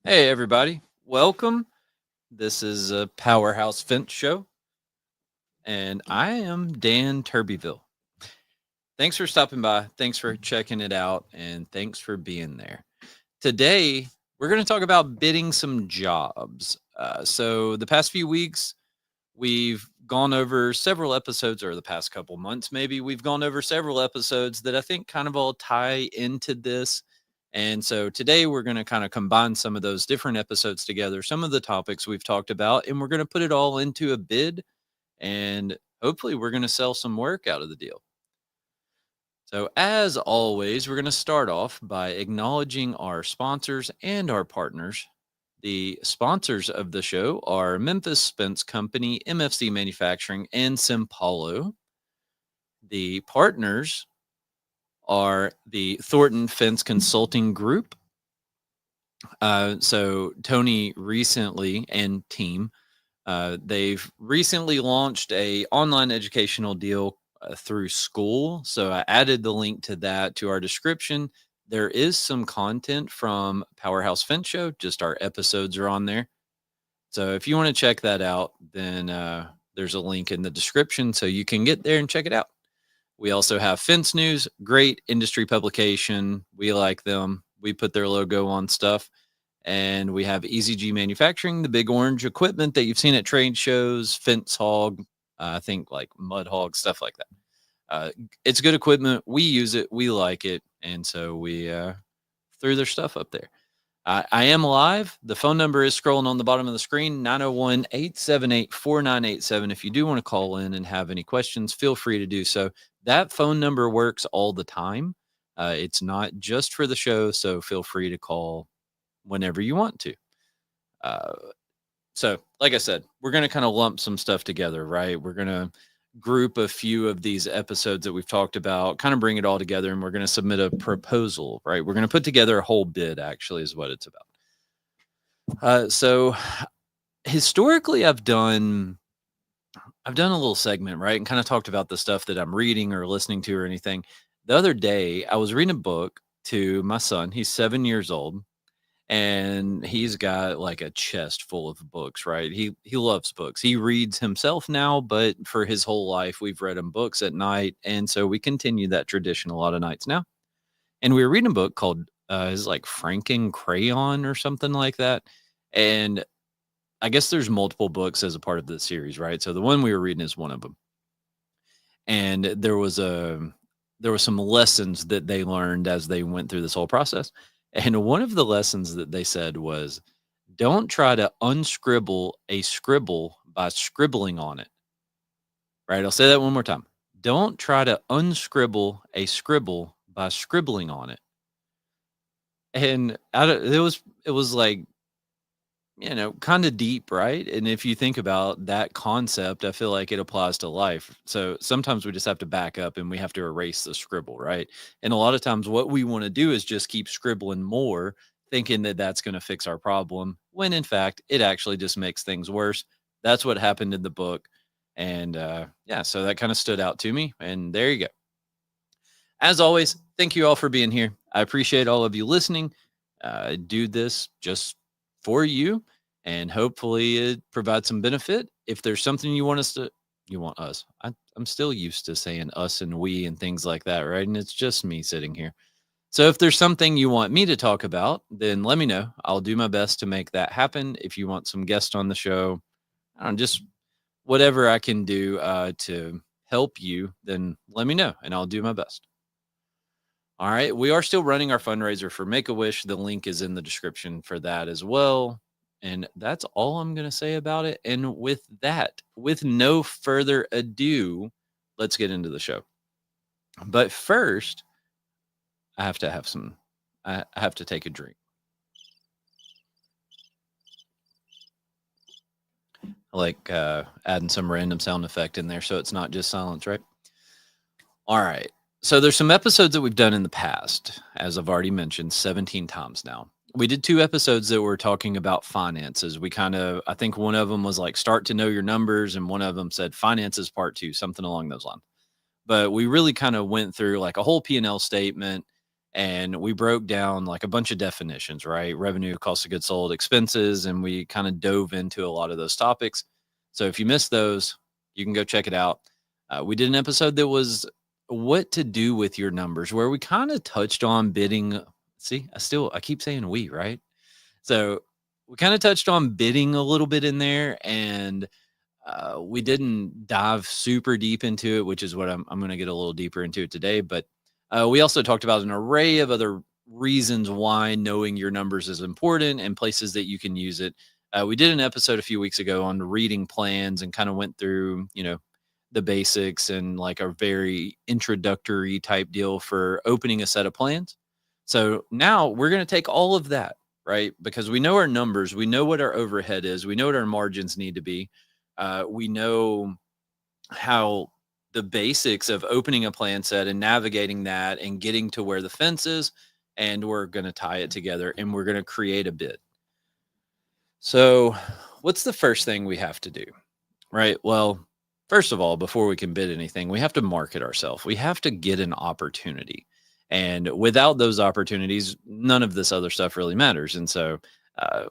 Hey, everybody. Welcome. This is a Powerhouse Fence Show, and I am Dan Turbyville. Thanks for stopping by. Thanks for checking it out, and thanks for being there. Today, we're going to talk about bidding some jobs. The past few weeks, we've gone over several episodes, or the past couple months, maybe we've gone over several episodes that I think kind of all tie into this. And so today we're going to kind of combine some of those different episodes together, some of the topics we've talked about, and we're going to put it all into a bid. And hopefully, we're going to sell some work out of the deal. So, as always, we're going to start off by acknowledging our sponsors and our partners. The sponsors of the show are Memphis Fence Company, MFC Manufacturing, and Simpalo. The partners are the Thornton Fence Consulting Group. So Tony recently and team, they've recently launched a online educational deal through school. So I added the link to that to our description. There is some content from Powerhouse Fence Show, just our episodes are on there. So if you want to check that out, then there's a link in the description so you can get there and check it out. We also have Fence News, great industry publication. We like them. We put their logo on stuff. And we have EZG Manufacturing, the big orange equipment that you've seen at trade shows, Fence Hog, I think like Mud Hog, stuff like that. It's good equipment. We use it. We like it. And so we threw their stuff up there. I am live. The phone number is scrolling on the bottom of the screen, 901-878-4987. If you do want to call in and have any questions, feel free to do so. That phone number works all the time. It's not just for the show, so feel free to call whenever you want to. So, like I said, we're going to kind of lump some stuff together, right? We're going to group a few of these episodes that we've talked about, kind of bring it all together, and we're going to submit a proposal, right? We're going to put together a whole bid, actually, is what it's about. So, historically, I've done a little segment, right, and kind of talked about the stuff that I'm reading or listening to or anything. The other day, I was reading a book to my son. He's 7 years old. And he's got like a chest full of books, right? He loves books. He reads himself now, but for his whole life, we've read him books at night. And so we continue that tradition a lot of nights now. And we were reading a book called is like Franken Crayon or something like that. And I guess there's multiple books as a part of the series, right? So the one we were reading is one of them. And there was some lessons that they learned as they went through this whole process. And one of the lessons that they said was, don't try to unscribble a scribble by scribbling on it. Right? I'll say that one more time. Don't try to unscribble a scribble by scribbling on it. And it was like, kind of deep, right? And if you think about that concept, I feel like it applies to life. So sometimes we just have to back up and we have to erase the scribble, right? And a lot of times what we want to do is just keep scribbling more, thinking that that's going to fix our problem, when in fact, it actually just makes things worse. That's what happened in the book. And yeah, so that kind of stood out to me. And there you go. As always, thank you all for being here. I appreciate all of you listening. I do this just for you, and hopefully it provides some benefit. If there's something you want us. I'm still used to saying us and we and things like that, right? And it's just me sitting here. So if there's something you want me to talk about, then let me know. I'll do my best to make that happen. If you want some guests on the show, I don't know, just whatever I can do to help you, then let me know and I'll do my best. All right. We are still running our fundraiser for Make-A-Wish. The link is in the description for that as well. And that's all I'm going to say about it. And with that, with no further ado, let's get into the show. But first, I have to take a drink. I like adding some random sound effect in there so it's not just silence, right? All right. So there's some episodes that we've done in the past, as I've already mentioned, 17 times now. We did 2 episodes that were talking about finances. I think one of them was like start to know your numbers, and one of them said finances part 2, something along those lines. But we really kind of went through like a whole P&L statement and we broke down like a bunch of definitions, right? Revenue, cost of goods sold, expenses, and we kind of dove into a lot of those topics. So if you missed those, you can go check it out. We did an episode that was what to do with your numbers, where we kind of touched on bidding. See, I keep saying we, right? So we kind of touched on bidding a little bit in there, and we didn't dive super deep into it, which is what I'm going to get a little deeper into it today. But we also talked about an array of other reasons why knowing your numbers is important and places that you can use it. We did an episode a few weeks ago on reading plans and kind of went through, the basics and like a very introductory type deal for opening a set of plans. So now we're going to take all of that, right? Because we know our numbers, we know what our overhead is, we know what our margins need to be. We know how the basics of opening a plan set and navigating that and getting to where the fence is, and we're going to tie it together and we're going to create a bid. So, what's the first thing we have to do? Right? Well, first of all, before we can bid anything, we have to market ourselves. We have to get an opportunity. And without those opportunities, none of this other stuff really matters. And so, uh,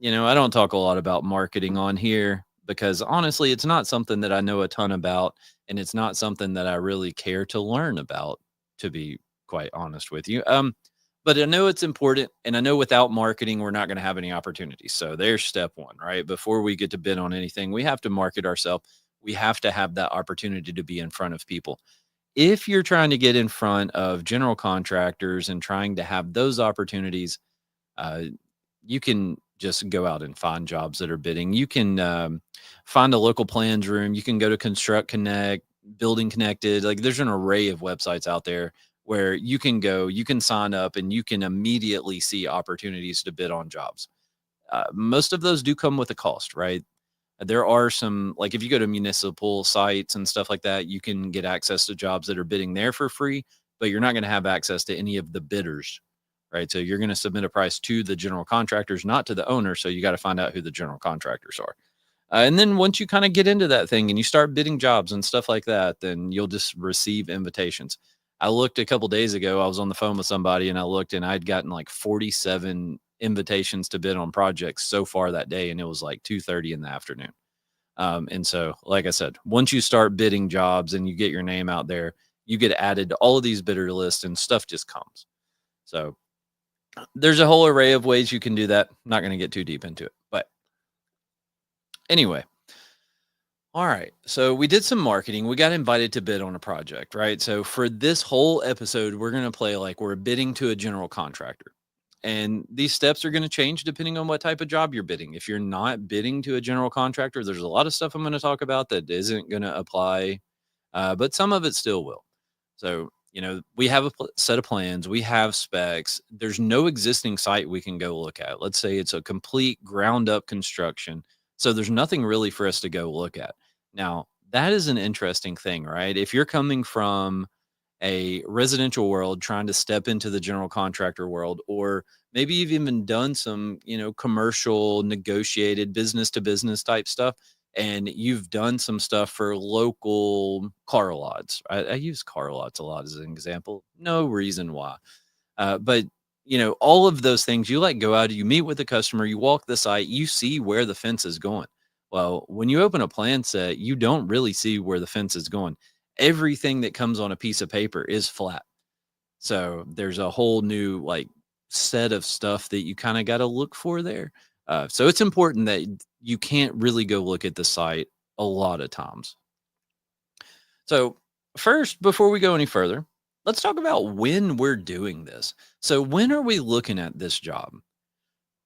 I don't talk a lot about marketing on here because honestly, it's not something that I know a ton about. And it's not something that I really care to learn about, to be quite honest with you. But I know it's important. And I know without marketing, we're not going to have any opportunities. So there's step one, right? Before we get to bid on anything, we have to market ourselves. We have to have that opportunity to be in front of people. If you're trying to get in front of general contractors and trying to have those opportunities, uh, you can just go out and find jobs that are bidding. You can find a local plans room. You can go to Construct Connect, Building Connected. Like there's an array of websites out there where you can go, you can sign up, and you can immediately see opportunities to bid on jobs. Most of those do come with a cost, right? There are some, like if you go to municipal sites and stuff like that, you can get access to jobs that are bidding there for free, but you're not going to have access to any of the bidders, right? So you're going to submit a price to the general contractors, not to the owner. So you got to find out who the general contractors are. And then once you kind of get into that thing and you start bidding jobs and stuff like that, then you'll just receive invitations. I looked a couple days ago, I was on the phone with somebody and I looked and I'd gotten like 47 invitations to bid on projects so far that day. And it was like 2:30 in the afternoon. And so, like I said, once you start bidding jobs and you get your name out there, you get added to all of these bidder lists and stuff just comes. So there's a whole array of ways you can do that. I'm not going to get too deep into it. But anyway, all right. So we did some marketing. We got invited to bid on a project, right? So for this whole episode, we're going to play like we're bidding to a general contractor. And these steps are going to change depending on what type of job you're bidding. If you're not bidding to a general contractor, there's a lot of stuff I'm going to talk about that isn't going to apply, but some of it still will. So, we have a set of plans, we have specs. There's no existing site we can go look at. Let's say it's a complete ground up construction. So there's nothing really for us to go look at. Now, that is an interesting thing, right? If you're coming from a residential world trying to step into the general contractor world, or maybe you've even done some, commercial negotiated business to business type stuff, and you've done some stuff for local car lots. I use car lots a lot as an example. No reason why. But all of those things, you like go out, you meet with the customer, you walk the site, you see where the fence is going. Well, when you open a plan set, you don't really see where the fence is going. Everything that comes on a piece of paper is flat. So there's a whole new like set of stuff that you kind of got to look for there. So it's important that you can't really go look at the site a lot of times. So first, before we go any further, let's talk about when we're doing this. So when are we looking at this job?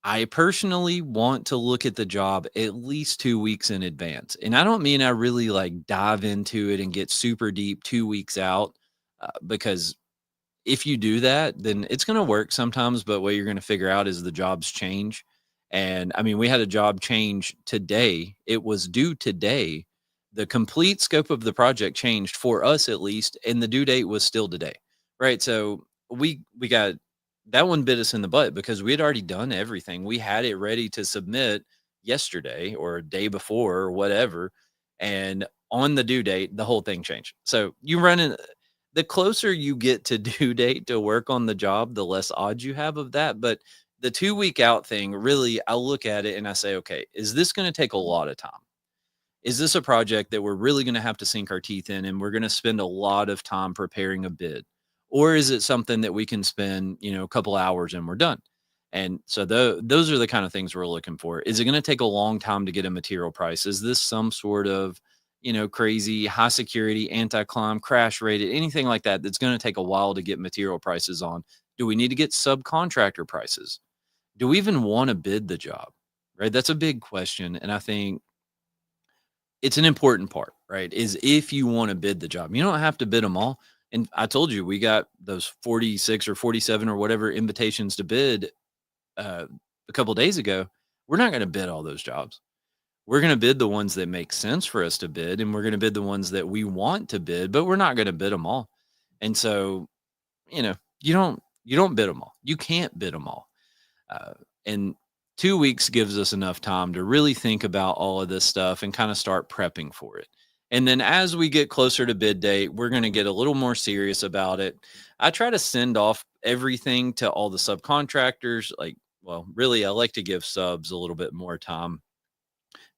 I personally want to look at the job at least 2 weeks in advance. And I don't mean I really like dive into it and get super deep 2 weeks out, because if you do that, then it's going to work sometimes. But what you're going to figure out is the jobs change. And I mean, we had a job change today. It was due today. The complete scope of the project changed for us at least, and the due date was still today. Right. So we got that one bit us in the butt because we had already done everything. We had it ready to submit yesterday or a day before or whatever. And on the due date, the whole thing changed. So you run in the closer you get to due date to work on the job, the less odds you have of that. But the 2 week out thing, really, I look at it and I say, okay, is this going to take a lot of time? Is this a project that we're really going to have to sink our teeth in and we're going to spend a lot of time preparing a bid? Or is it something that we can spend, a couple hours and we're done? And so those are the kind of things we're looking for. Is it going to take a long time to get a material price? Is this some sort of, crazy high security, anti-climb, crash rated, anything like that that's going to take a while to get material prices on? Do we need to get subcontractor prices? Do we even want to bid the job? Right? That's a big question. And I think it's an important part, right? Is if you want to bid the job, you don't have to bid them all. And I told you, we got those 46 or 47 or whatever invitations to bid uh, a couple days ago. We're not going to bid all those jobs. We're going to bid the ones that make sense for us to bid, and we're going to bid the ones that we want to bid, but we're not going to bid them all. And so, you don't bid them all. You can't bid them all. And 2 weeks gives us enough time to really think about all of this stuff and kind of start prepping for it. And then as we get closer to bid date, we're going to get a little more serious about it. I try to send off everything to all the subcontractors. Like, well, really, I like to give subs a little bit more time.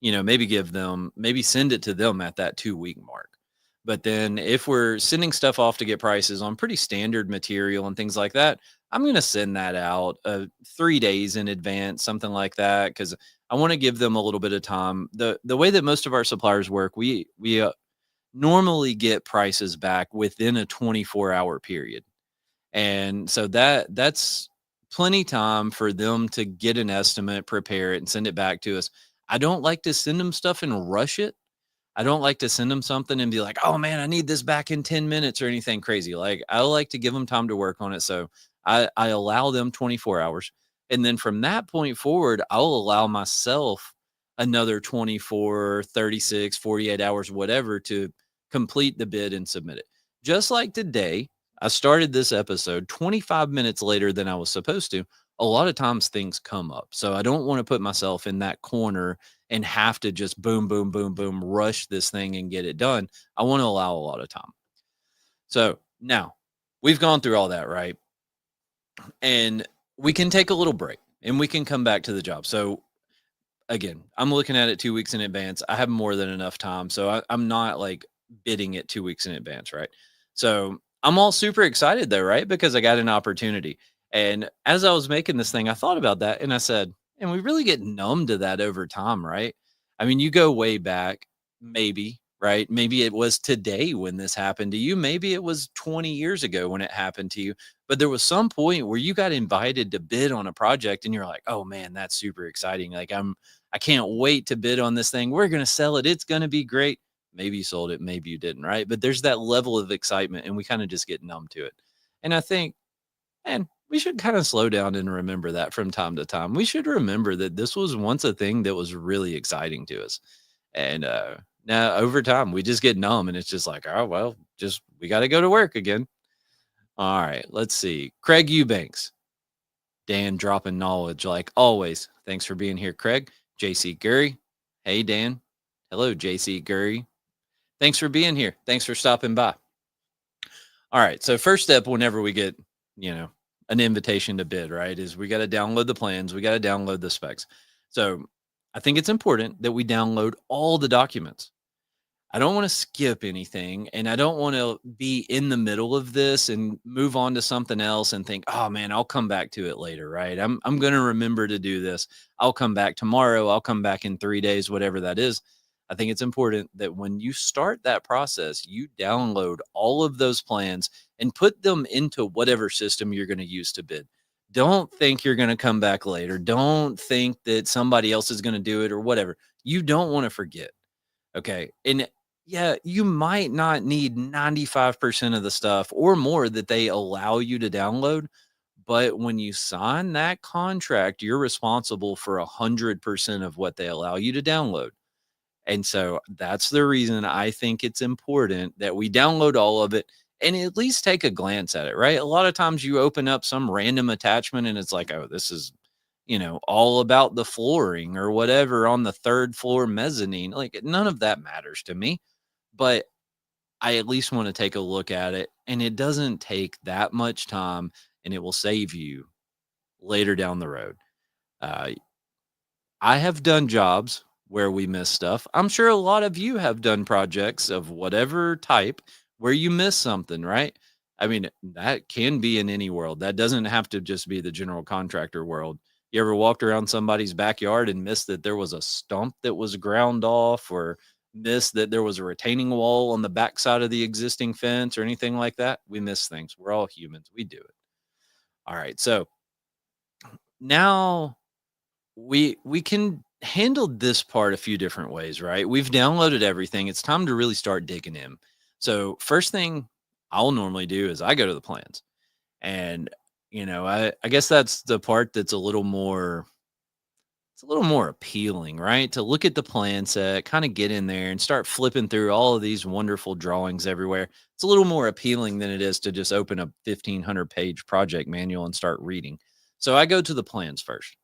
Maybe send it to them at that 2 week mark. But then if we're sending stuff off to get prices on pretty standard material and things like that, I'm going to send that out 3 days in advance, something like that, because I want to give them a little bit of time. The way that most of our suppliers work, we normally get prices back within a 24-hour period, and so that's plenty time for them to get an estimate, prepare it, and send it back to us. I don't like to send them stuff and rush it. I don't like to send them something and be like, "Oh man, I need this back in 10 minutes," or anything crazy. Like, I like to give them time to work on it. So I allow them 24 hours. And then from that point forward, I'll allow myself another 24, 36, 48 hours, whatever, to complete the bid and submit it. Just like today, I started this episode 25 minutes later than I was supposed to. A lot of times things come up. So I don't want to put myself in that corner and have to just boom, boom, boom, boom, rush this thing and get it done. I want to allow a lot of time. So now we've gone through all that, right? And we can take a little break and we can come back to the job. So again, I'm looking at it 2 weeks in advance. I have more than enough time. So I'm not like bidding it 2 weeks in advance, right? So I'm all super excited though, right? Because I got an opportunity. And as I was making this thing, I thought about that and I said, and we really get numb to that over time, right? I mean, you go way back, maybe, right? Maybe it was today when this happened to you. Maybe it was 20 years ago when it happened to you. But there was some point where you got invited to bid on a project and you're like, oh man, that's super exciting. Like, I can't wait to bid on this thing. We're going to sell it. It's going to be great. Maybe you sold it, maybe you didn't, right? But there's that level of excitement and we kind of just get numb to it. And I think, man, we should kind of slow down and remember that from time to time. We should remember that this was once a thing that was really exciting to us. And now over time, we just get numb and it's just like, oh, well, just we got to go to work again. All right, let's see. Craig Eubanks, Dan dropping knowledge like always. Thanks for being here, Craig. JC Gurry. Hey, Dan. Hello, JC Gurry. Thanks for being here. Thanks for stopping by. All right. So, first step, whenever we get, an invitation to bid, right, is we got to download the plans. We got to download the specs. So, I think it's important that we download all the documents. I don't want to skip anything and I don't want to be in the middle of this and move on to something else and think, "Oh man, I'll come back to it later," right? I'm going to remember to do this. I'll come back tomorrow, I'll come back in 3 days, whatever that is. I think it's important that when you start that process, you download all of those plans and put them into whatever system you're going to use to bid. Don't think you're going to come back later. Don't think that somebody else is going to do it or whatever. You don't want to forget. Okay. And yeah, you might not need 95% of the stuff or more that they allow you to download. But when you sign that contract, you're responsible for 100% of what they allow you to download. And so that's the reason I think it's important that we download all of it and at least take a glance at it, right? A lot of times you open up some random attachment and it's like, oh, this is, all about the flooring or whatever on the third floor mezzanine. Like, none of that matters to me. But I at least want to take a look at it. And it doesn't take that much time, and it will save you later down the road. Uh, I have done jobs where we miss stuff. I'm sure a lot of you have done projects of whatever type where you miss something, right? I mean, that can be in any world. That doesn't have to just be the general contractor world. You ever walked around somebody's backyard and missed that there was a stump that was ground off, or missed that there was a retaining wall on the backside of the existing fence or anything like that? We miss things. We're all humans. We do it. All right. So now we can handle this part a few different ways, right? We've downloaded everything. It's time to really start digging in. So first thing I'll normally do is I go to the plans. And I guess that's the part that's a little more appealing, right? To look at the plan set, kind of get in there and start flipping through all of these wonderful drawings everywhere. It's a little more appealing than it is to just open a 1,500-page project manual and start reading. So I go to the plans first.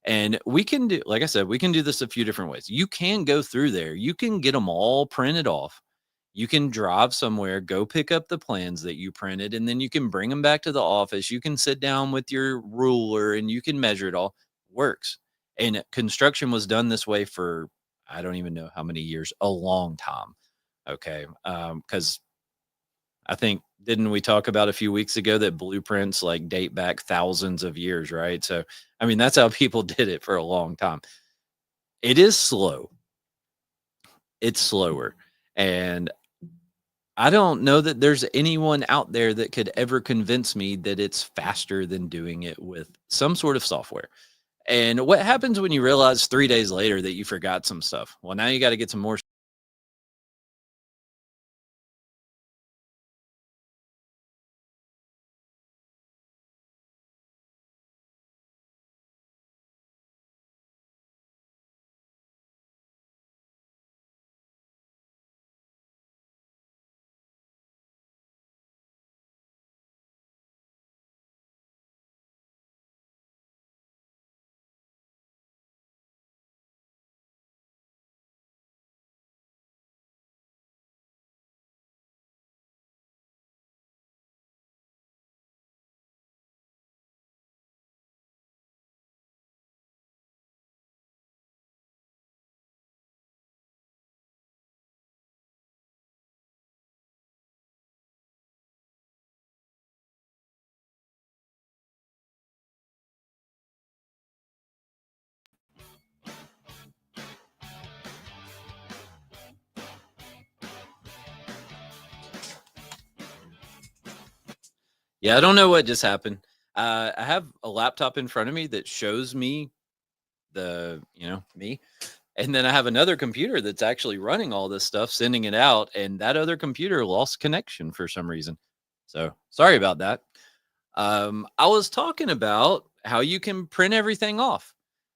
And we can do, like I said, we can do this a few different ways. You can go through there, you can get them all printed off. You can drive somewhere, go pick up the plans that you printed, and then you can bring them back to the office. You can sit down with your ruler and you can measure it all. Works. And construction was done this way for, I don't even know how many years, a long time. Okay. Because I think, didn't we talk about a few weeks ago that blueprints like date back thousands of years, right? So, I mean, that's how people did it for a long time. It is slow. It's slower. And I don't know that there's anyone out there that could ever convince me that it's faster than doing it with some sort of software. And what happens when you realize 3 days later that you forgot some stuff? Well, now you got to get some more. Yeah, I don't know what just happened. I have a laptop in front of me that shows me me. And then I have another computer that's actually running all this stuff, sending it out. And that other computer lost connection for some reason. So sorry about that. I was talking about how you can print everything off,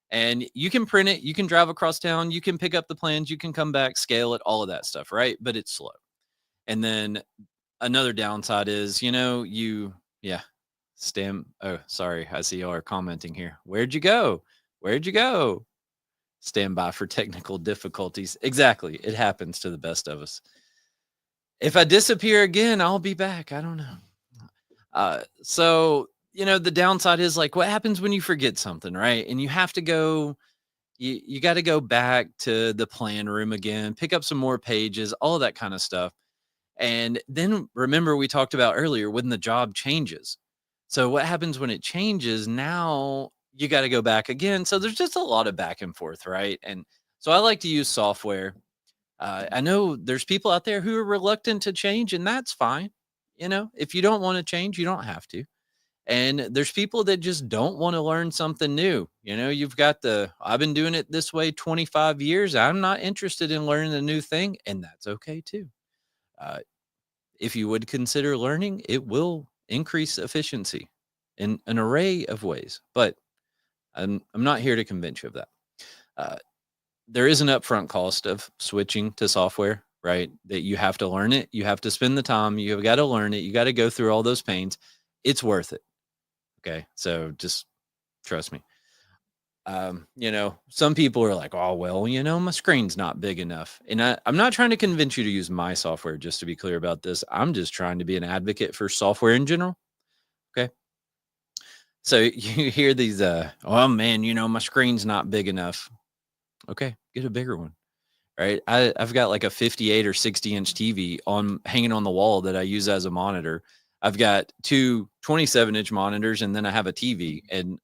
and you can print it. You can drive across town. You can pick up the plans. You can come back, scale it, all of that stuff, right? But it's slow. And then another downside is, yeah, oh, sorry. I see y'all are commenting here. Where'd you go? Where'd you go? Stand by for technical difficulties. Exactly. It happens to the best of us. If I disappear again, I'll be back. I don't know. So, the downside is, like, what happens when you forget something, right? And you have to go, you got to go back to the plan room again, pick up some more pages, all of that kind of stuff. And then remember, we talked about earlier when the job changes. So, what happens when it changes? Now you got to go back again. So, there's just a lot of back and forth, right? And so, I like to use software. I know there's people out there who are reluctant to change, and that's fine. If you don't want to change, you don't have to. And there's people that just don't want to learn something new. You've got I've been doing it this way 25 years. I'm not interested in learning a new thing, and that's okay too. Uh, if you would consider learning, it will increase efficiency in an array of ways. But I'm not here to convince you of that. Uh, there is an upfront cost of switching to software, right? That you have to learn it. You have to spend the time. You've got to learn it. You got to go through all those pains. It's worth it. Okay. So just trust me. Some people are like, oh, well, my screen's not big enough. And I'm not trying to convince you to use my software, just to be clear about this. I'm just trying to be an advocate for software in general. Okay. So you hear these, oh man, my screen's not big enough. Okay, get a bigger one. Right. I've got like a 58 or 60-inch TV hanging on the wall that I use as a monitor. I've got two 27-inch monitors, and then I have a TV, and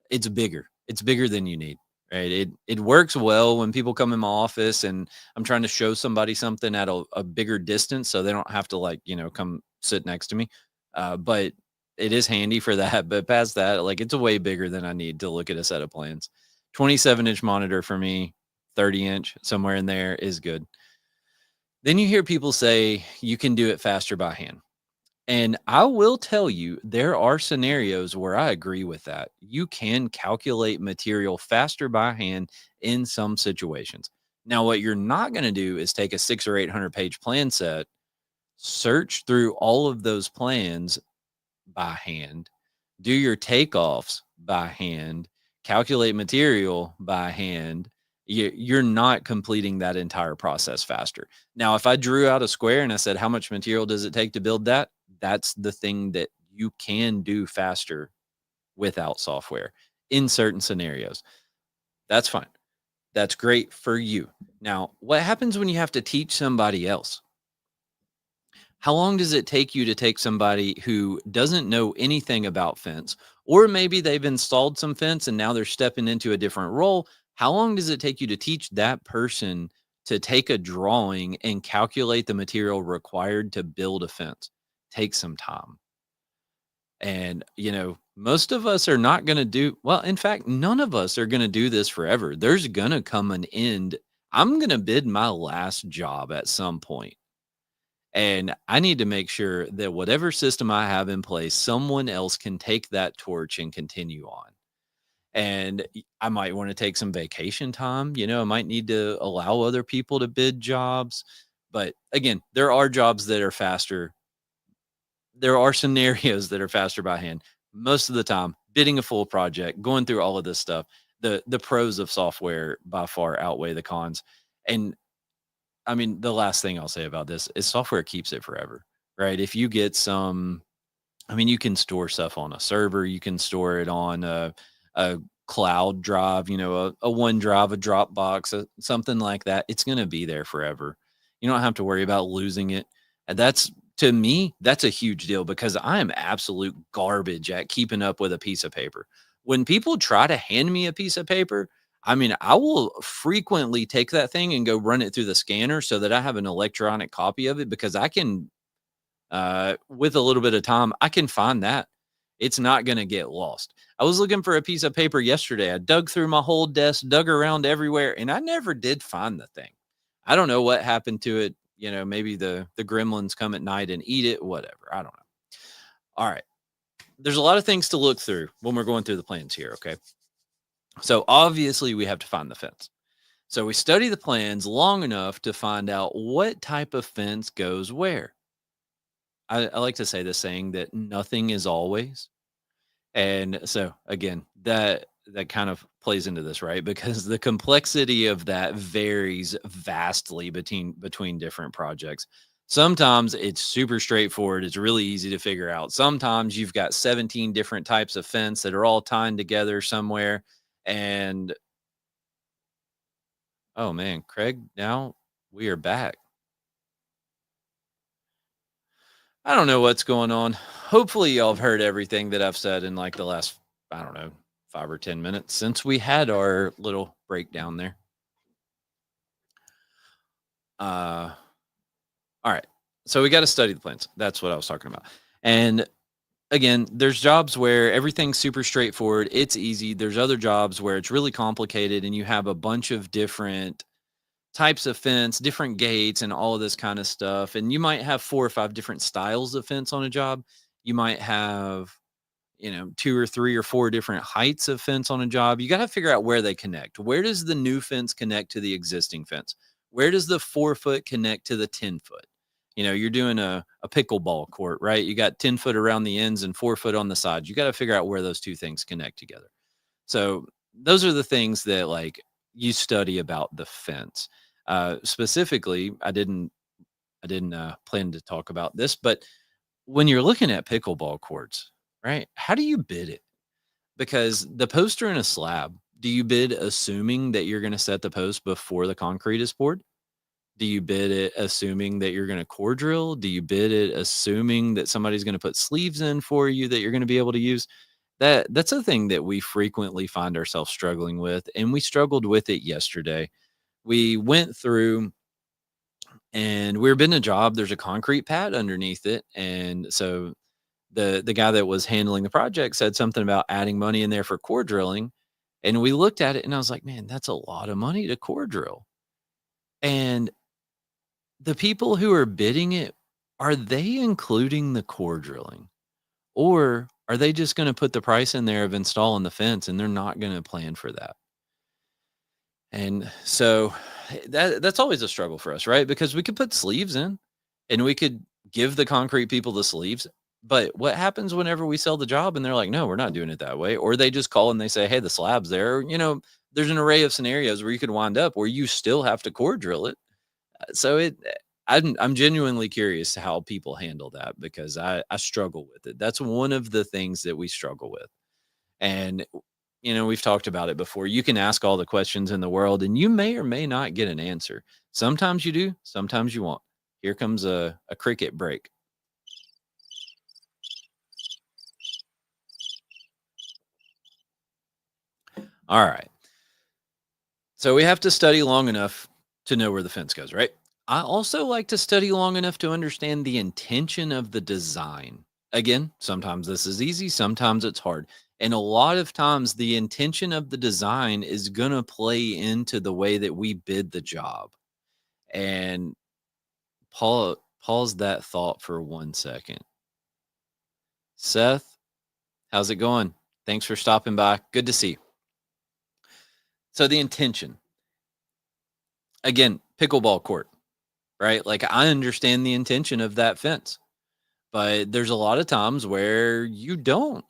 it's bigger. It's bigger than you need. Right. It works well when people come in my office and I'm trying to show somebody something at a bigger distance so they don't have to come sit next to me. But it is handy for that. But past that, like it's a way bigger than I need to look at a set of plans. 27-inch monitor for me, 30-inch, somewhere in there is good. Then you hear people say you can do it faster by hand. And I will tell you, there are scenarios where I agree with that. You can calculate material faster by hand in some situations. Now, what you're not going to do is take a 600 or 800 page plan set, search through all of those plans by hand, do your takeoffs by hand, calculate material by hand. You're not completing that entire process faster. Now, if I drew out a square and I said, how much material does it take to build that? That's the thing that you can do faster without software in certain scenarios. That's fine. That's great for you. Now, what happens when you have to teach somebody else? How long does it take you to take somebody who doesn't know anything about fence, or maybe they've installed some fence and now they're stepping into a different role? How long does it take you to teach that person to take a drawing and calculate the material required to build a fence? Take some time. And, most of us are not going to do well. In fact, none of us are going to do this forever. There's going to come an end. I'm going to bid my last job at some point. And I need to make sure that whatever system I have in place, someone else can take that torch and continue on. And I might want to take some vacation time. I might need to allow other people to bid jobs. But again, there are jobs that are faster. There are scenarios that are faster by hand. Most of the time, bidding a full project, going through all of this stuff, the pros of software by far outweigh the cons. And I mean, the last thing I'll say about this is software keeps it forever, right? If you get you can store stuff on a server, you can store it on a cloud drive, a OneDrive, a Dropbox, something like that. It's going to be there forever. You don't have to worry about losing it. And to me, that's a huge deal because I am absolute garbage at keeping up with a piece of paper. When people try to hand me a piece of paper, I will frequently take that thing and go run it through the scanner so that I have an electronic copy of it because I can, with a little bit of time, I can find that. It's not going to get lost. I was looking for a piece of paper yesterday. I dug through my whole desk, dug around everywhere, and I never did find the thing. I don't know what happened to it. Maybe the gremlins come at night and eat it, whatever. I don't know. All right. There's a lot of things to look through when we're going through the plans here. Okay. So obviously we have to find the fence. So we study the plans long enough to find out what type of fence goes where. I like to say the saying that nothing is always. And so again, that kind of plays into this, right? Because the complexity of that varies vastly between different projects. Sometimes it's super straightforward. It's really easy to figure out. Sometimes you've got 17 different types of fence that are all tied together somewhere. And oh man, Craig, now we are back. I don't know what's going on. Hopefully, y'all have heard everything that I've said in like the last, I don't know, 5 or 10 minutes since we had our little breakdown there. All right. So we got to study the plans. That's what I was talking about. And again, there's jobs where everything's super straightforward. It's easy. There's other jobs where it's really complicated and you have a bunch of different types of fence, different gates, and all of this kind of stuff. And you might have 4 or 5 different styles of fence on a job. You might have, 2 or 3 or 4 different heights of fence on a job. You got to figure out where they connect. Where does the new fence connect to the existing fence? Where does the 4 foot connect to the 10 foot? You're doing a pickleball court, right? You got 10 foot around the ends and 4 foot on the sides. You got to figure out where those two things connect together. So those are the things that like you study about the fence. Specifically, I didn't plan to talk about this, but when you're looking at pickleball courts, right? How do you bid it? Because the posts are in a slab. Do you bid assuming that you're going to set the post before the concrete is poured? Do you bid it assuming that you're going to core drill? Do you bid it assuming that somebody's going to put sleeves in for you that you're going to be able to use? That's a thing that we frequently find ourselves struggling with, and we struggled with it yesterday. We went through and we were bidding a job. There's a concrete pad underneath it, and so the guy that was handling the project said something about adding money in there for core drilling, and we looked at it, and I was like, "Man, that's a lot of money to core drill." And the people who are bidding it, are they including the core drilling? Or are they just gonna put the price in there of installing the fence and they're not gonna plan for that? And so that's always a struggle for us, right? Because we could put sleeves in and we could give the concrete people the sleeves. But what happens whenever we sell the job and they're like, no, we're not doing it that way? Or they just call and they say, hey, the slab's there. There's an array of scenarios where you could wind up where you still have to core drill it. I'm genuinely curious how people handle that because I struggle with it. That's one of the things that we struggle with. And we've talked about it before. You can ask all the questions in the world and you may or may not get an answer. Sometimes you do, sometimes you won't. Here comes a cricket break. All right. So we have to study long enough to know where the fence goes, right? I also like to study long enough to understand the intention of the design. Again, sometimes this is easy, sometimes it's hard. And a lot of times, the intention of the design is going to play into the way that we bid the job. And pause that thought for 1 second. Seth, how's it going? Thanks for stopping by. Good to see you. So, the intention again, pickleball court, right? Like, I understand the intention of that fence. But there's a lot of times where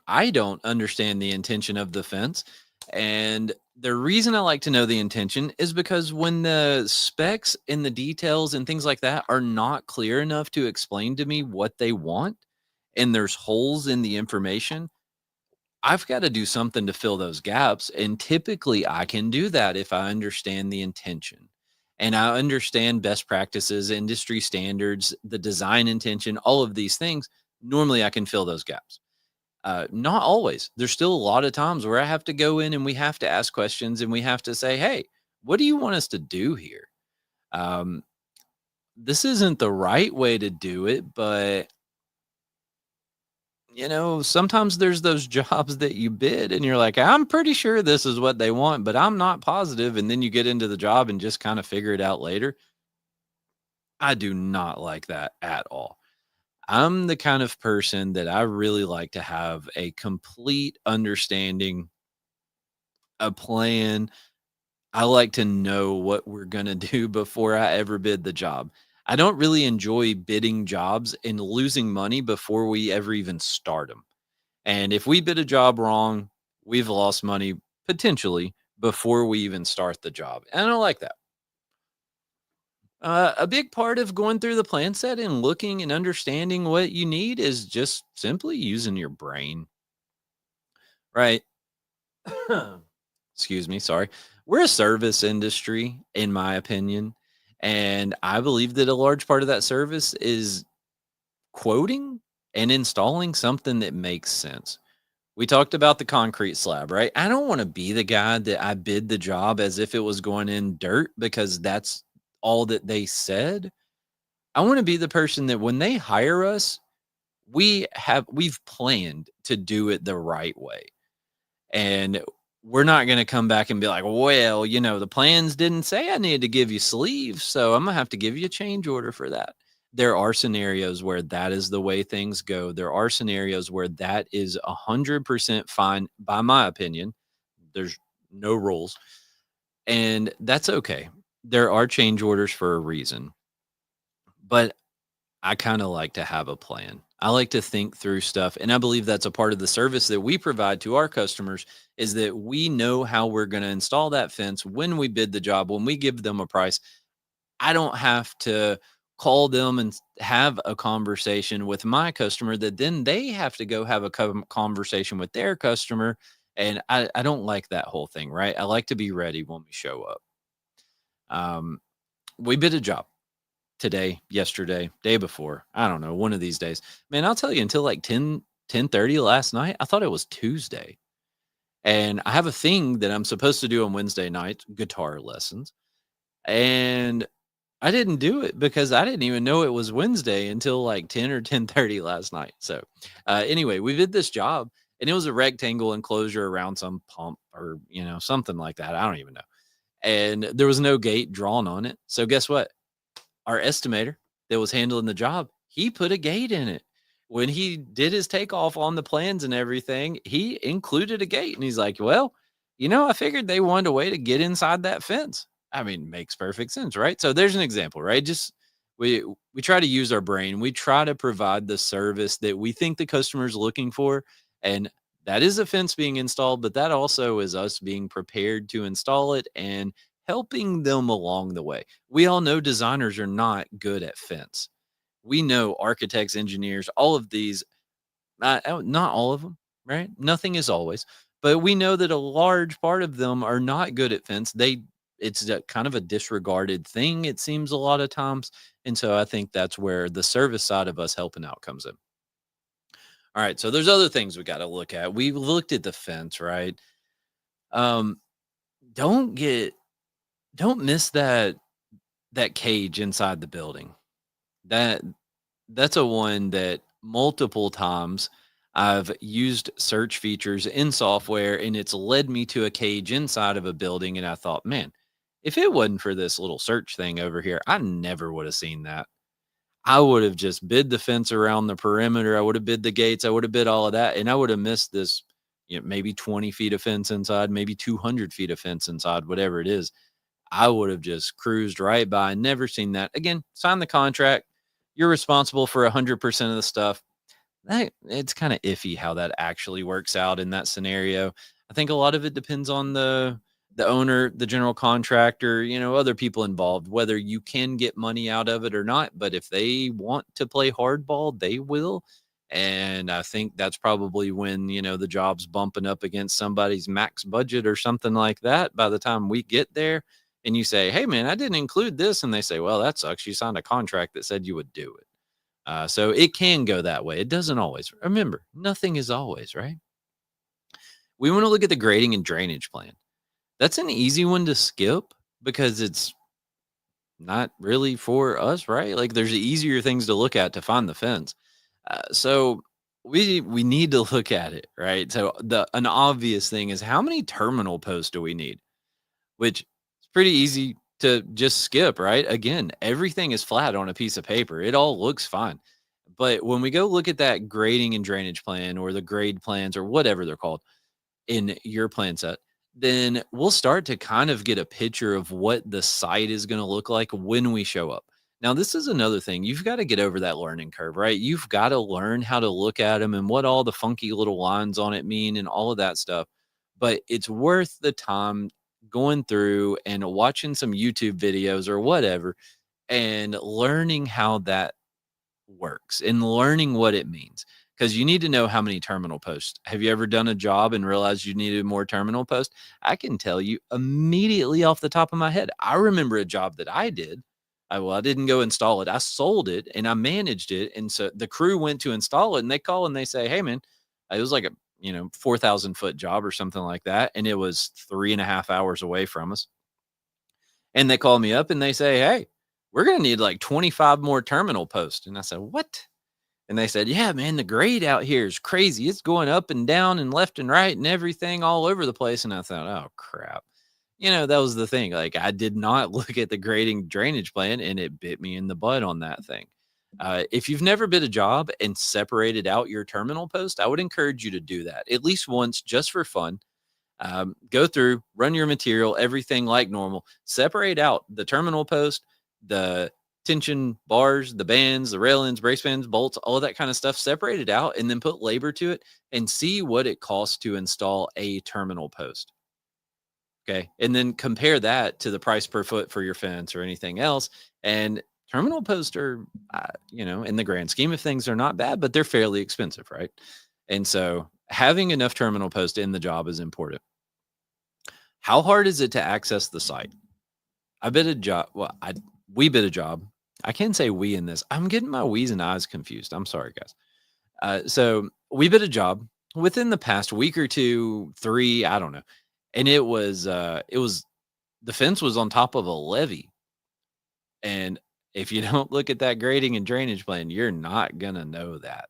I don't understand the intention of the fence. And the reason I like to know the intention is because when the specs and the details and things like that are not clear enough to explain to me what they want, and there's holes in the information, I've got to do something to fill those gaps. And typically I can do that if I understand the intention and I understand best practices, industry standards, the design intention, all of these things. Normally I can fill those gaps. Not always. There's still a lot of times where I have to go in and we have to ask questions and we have to say, hey, what do you want us to do here? Um, this isn't the right way to do it, but sometimes there's those jobs that you bid and you're like, I'm pretty sure this is what they want, but I'm not positive. And then you get into the job and just kind of figure it out later. I do not like that at all. I'm the kind of person that I really like to have a complete understanding, a plan. I like to know what we're going to do before I ever bid the job. I don't really enjoy bidding jobs and losing money before we ever even start them. And if we bid a job wrong, we've lost money potentially before we even start the job. And I don't like that. A big part of going through the plan set and looking and understanding what you need is just simply using your brain, right? Excuse me, sorry. We're a service industry, in my opinion. And I believe that a large part of that service is quoting and installing something that makes sense. We talked about the concrete slab, right? I don't want to be the guy that I bid the job as if it was going in dirt because that's all that they said. I want to be the person that when they hire us, we've planned to do it the right way. And we're not going to come back and be like, well, the plans didn't say I needed to give you sleeves, so I'm going to have to give you a change order for that. There are scenarios where that is the way things go. There are scenarios where that is 100% fine, by my opinion. There's no rules, and that's okay. There are change orders for a reason, but I kind of like to have a plan. I like to think through stuff, and I believe that's a part of the service that we provide to our customers is that we know how we're going to install that fence when we bid the job, when we give them a price. I don't have to call them and have a conversation with my customer that then they have to go have a conversation with their customer. And I don't like that whole thing, right? I like to be ready when we show up. Um, we bid a job today, yesterday, day before. I don't know, one of these days. Man, I'll tell you, until like 10:30 last night, I thought it was Tuesday. And I have a thing that I'm supposed to do on Wednesday night, guitar lessons. And I didn't do it because I didn't even know it was Wednesday until like 10 or 10:30 last night. So, anyway, we did this job and it was a rectangle enclosure around some pump or, something like that. I don't even know. And there was no gate drawn on it. So, guess what? Our estimator that was handling the job, he put a gate in it. When he did his takeoff on the plans and everything, he included a gate. And he's like, well, I figured they wanted a way to get inside that fence. I mean, makes perfect sense, right? So there's an example, right? Just we try to use our brain. We try to provide the service that we think the customer is looking for. And that is a fence being installed, but that also is us being prepared to install it and helping them along the way. We all know designers are not good at fence. We know architects, engineers, all of these, not all of them, right? Nothing is always, but we know that a large part of them are not good at fence. It's a kind of a disregarded thing, it seems a lot of times. And so I think that's where the service side of us helping out comes in. All right. So there's other things we got to look at. We looked at the fence, right? Um, don't get, don't miss that cage inside the building. That that's a one that multiple times I've used search features in software and it's led me to a cage inside of a building. And I thought, man, if it wasn't for this little search thing over here, I never would have seen that. I would have just bid the fence around the perimeter. I would have bid the gates. I would have bid all of that. And I would have missed this, maybe 20 feet of fence inside, maybe 200 feet of fence inside, whatever it is. I would have just cruised right by, never seen that. Again, sign the contract. You're responsible for 100% of the stuff. It's kind of iffy how that actually works out in that scenario. I think a lot of it depends on the owner, the general contractor, other people involved, whether you can get money out of it or not. But if they want to play hardball, they will. And I think that's probably when, the job's bumping up against somebody's max budget or something like that. By the time we get there and you say, hey, man, I didn't include this. And they say, well, that sucks. You signed a contract that said you would do it. So it can go that way. It doesn't always. Remember, nothing is always, right? We want to look at the grading and drainage plan. That's an easy one to skip because it's not really for us, right? Like there's easier things to look at to find the fence. So we need to look at it, right? So an obvious thing is how many terminal posts do we need? Which is pretty easy to just skip, right? Again, everything is flat on a piece of paper. It all looks fine. But when we go look at that grading and drainage plan or the grade plans or whatever they're called in your plan set, then we'll start to kind of get a picture of what the site is going to look like when we show up. Now, this is another thing. You've got to get over that learning curve, right? You've got to learn how to look at them and what all the funky little lines on it mean and all of that stuff. But it's worth the time going through and watching some YouTube videos or whatever and learning how that works and learning what it means because you need to know how many terminal posts. Have you ever done a job and realized you needed more terminal posts? I can tell you immediately off the top of my head. I remember a job that I did. I didn't go install it. I sold it and I managed it. And so the crew went to install it and they call and they say, hey, man, it was like a 4,000-foot job or something like that. And it was 3.5 hours away from us. And they call me up and they say, hey, we're going to need like 25 more terminal posts. And I said, what? And they said, yeah, man, the grade out here is crazy. It's going up and down and left and right and everything all over the place. And I thought, oh, crap. That was the thing. Like, I did not look at the grading drainage plan and it bit me in the butt on that thing. If you've never bid a job and separated out your terminal post, I would encourage you to do that at least once just for fun. Go through, run your material, everything like normal, separate out the terminal post, the tension bars, the bands, the railings, brace bands, bolts, all of that kind of stuff, separate it out and then put labor to it and see what it costs to install a terminal post. Okay. And then compare that to the price per foot for your fence or anything else. And terminal posts are, in the grand scheme of things, are not bad, but they're fairly expensive. Right. And so having enough terminal posts in the job is important. How hard is it to access the site? I bid a job. Well, we bid a job. I can say we in this. I'm getting my we's and I's confused. I'm sorry, guys. So we bid a job within the past week or two, three, I don't know. And it was the fence was on top of a levee. And if you don't look at that grading and drainage plan, you're not gonna know that.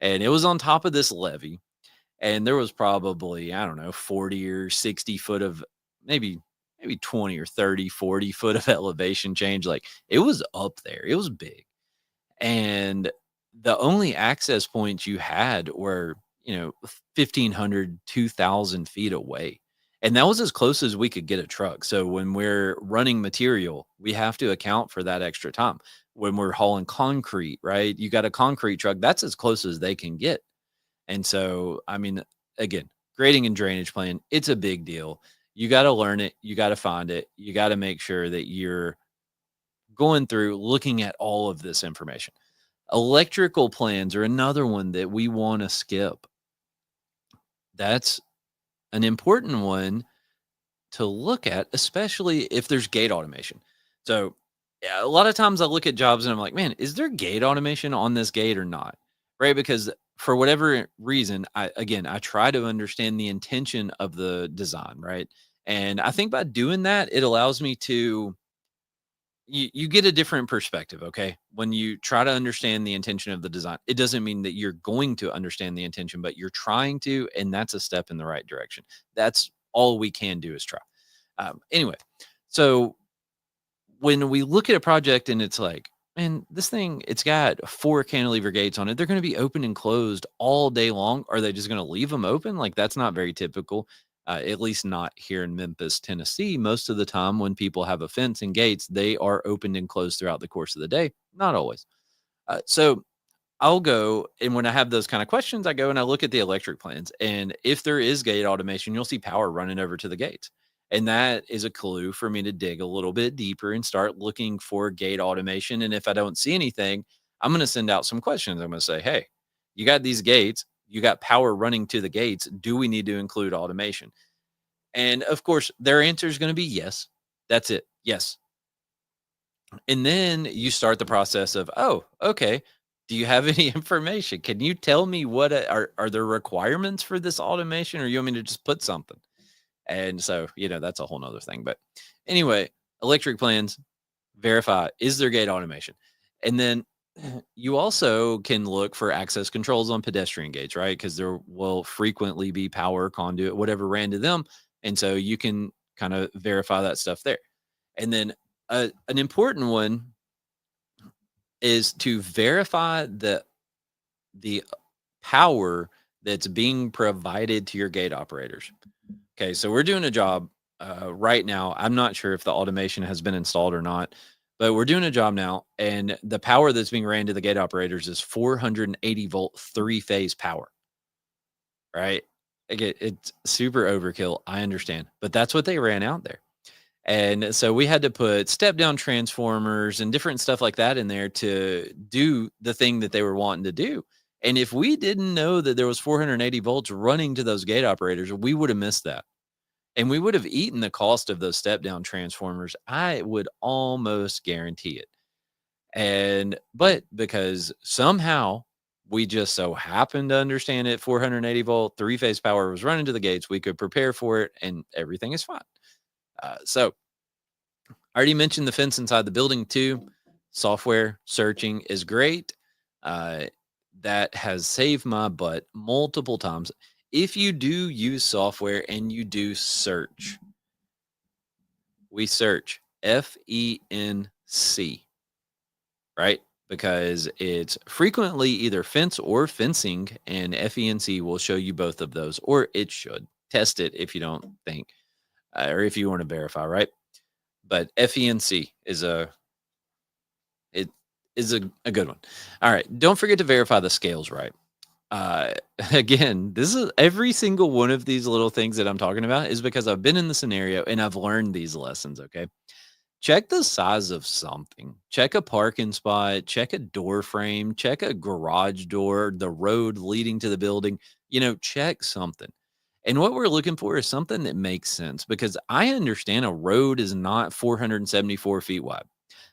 And it was on top of this levee, and there was probably, I don't know, 40 or 60 foot of maybe maybe 20 or 30, 40 foot of elevation change. Like it was up there. It was big. And the only access points you had were, 1,500, 2,000 feet away. And that was as close as we could get a truck. So when we're running material, we have to account for that extra time. When we're hauling concrete, right? You got a concrete truck, that's as close as they can get. And so, I mean, again, grading and drainage plan, it's a big deal. You got to learn it. You got to find it. You got to make sure that you're going through looking at all of this information. Electrical plans are another one that we want to skip. That's an important one to look at, especially if there's gate automation. So, yeah, a lot of times I look at jobs and I'm like, man, is there gate automation on this gate or not? Right? Because for whatever reason, I try to understand the intention of the design, right? And I think by doing that, it allows me to you get a different perspective, okay? When you try to understand the intention of the design, it doesn't mean that you're going to understand the intention, but you're trying to, and that's a step in the right direction. That's all we can do is try. Anyway, so when we look at a project and it's like, man, this thing, it's got 4 cantilever gates on it. They're going to be open and closed all day long. Are they just going to leave them open? Like, that's not very typical, at least not here in Memphis, Tennessee. Most of the time, when people have a fence and gates, they are opened and closed throughout the course of the day. Not always. So I'll go, and when I have those kind of questions, I go and I look at the electric plans. And if there is gate automation, you'll see power running over to the gates. And that is a clue for me to dig a little bit deeper and start looking for gate automation. And if I don't see anything, I'm going to send out some questions. I'm going to say, hey, you got these gates, you got power running to the gates. Do we need to include automation? And of course, their answer is going to be yes. That's it. Yes. And then you start the process of, oh, okay. Do you have any information? Can you tell me what are there requirements for this automation, or you want me to just put something? And so, that's a whole nother thing. But anyway, electric plans, verify, is there gate automation? And then you also can look for access controls on pedestrian gates, right? Because there will frequently be power, conduit, whatever ran to them. And so you can kind of verify that stuff there. And then an important one is to verify the power that's being provided to your gate operators. Okay, so we're doing a job right now. I'm not sure if the automation has been installed or not, but we're doing a job now, and the power that's being ran to the gate operators is 480 volt 3-phase power. Right? It's super overkill. I understand, but that's what they ran out there. And so we had to put step down transformers and different stuff like that in there to do the thing that they were wanting to do. And if we didn't know that there was 480 volts running to those gate operators, we would have missed that. And we would have eaten the cost of those step down transformers. I would almost guarantee it. But because somehow we just so happened to understand it, 480 volt, 3-phase power was running to the gates, we could prepare for it and everything is fine. So I already mentioned the fence inside the building too. Software searching is great. That has saved my butt multiple times. If you do use software and you do search, we search FENC, right? Because it's frequently either fence or fencing, and FENC will show you both of those, or it should. Test it if you don't think, or if you want to verify, right? But FENC is is a good one. All right. Don't forget to verify the scales right. Uh, again, this is every single one of these little things that I'm talking about is because I've been in the scenario and I've learned these lessons. Okay. Check the size of something. Check a parking spot, check a door frame, check a garage door, the road leading to the building, check something. And what we're looking for is something that makes sense because I understand a road is not 474 feet wide.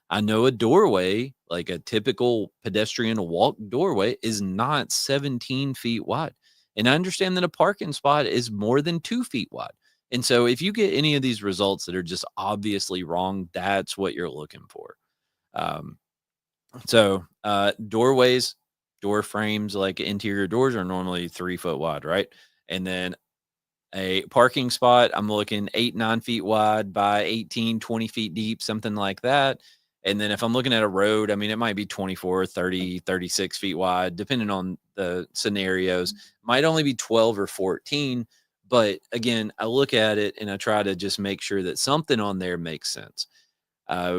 I know a doorway, like a typical pedestrian walk doorway, is not 17 feet wide. And I understand that a parking spot is more than 2 feet wide. And so if you get any of these results that are just obviously wrong, that's what you're looking for. Um, doorways, door frames, like interior doors are normally 3 foot wide, right? And then a parking spot, I'm looking 8, 9 feet wide by 18, 20 feet deep, something like that. And then if I'm looking at a road, I mean, it might be 24, 30, 36 feet wide, depending on the scenarios. Might only be 12 or 14. But again, I look at it and I try to just make sure that something on there makes sense.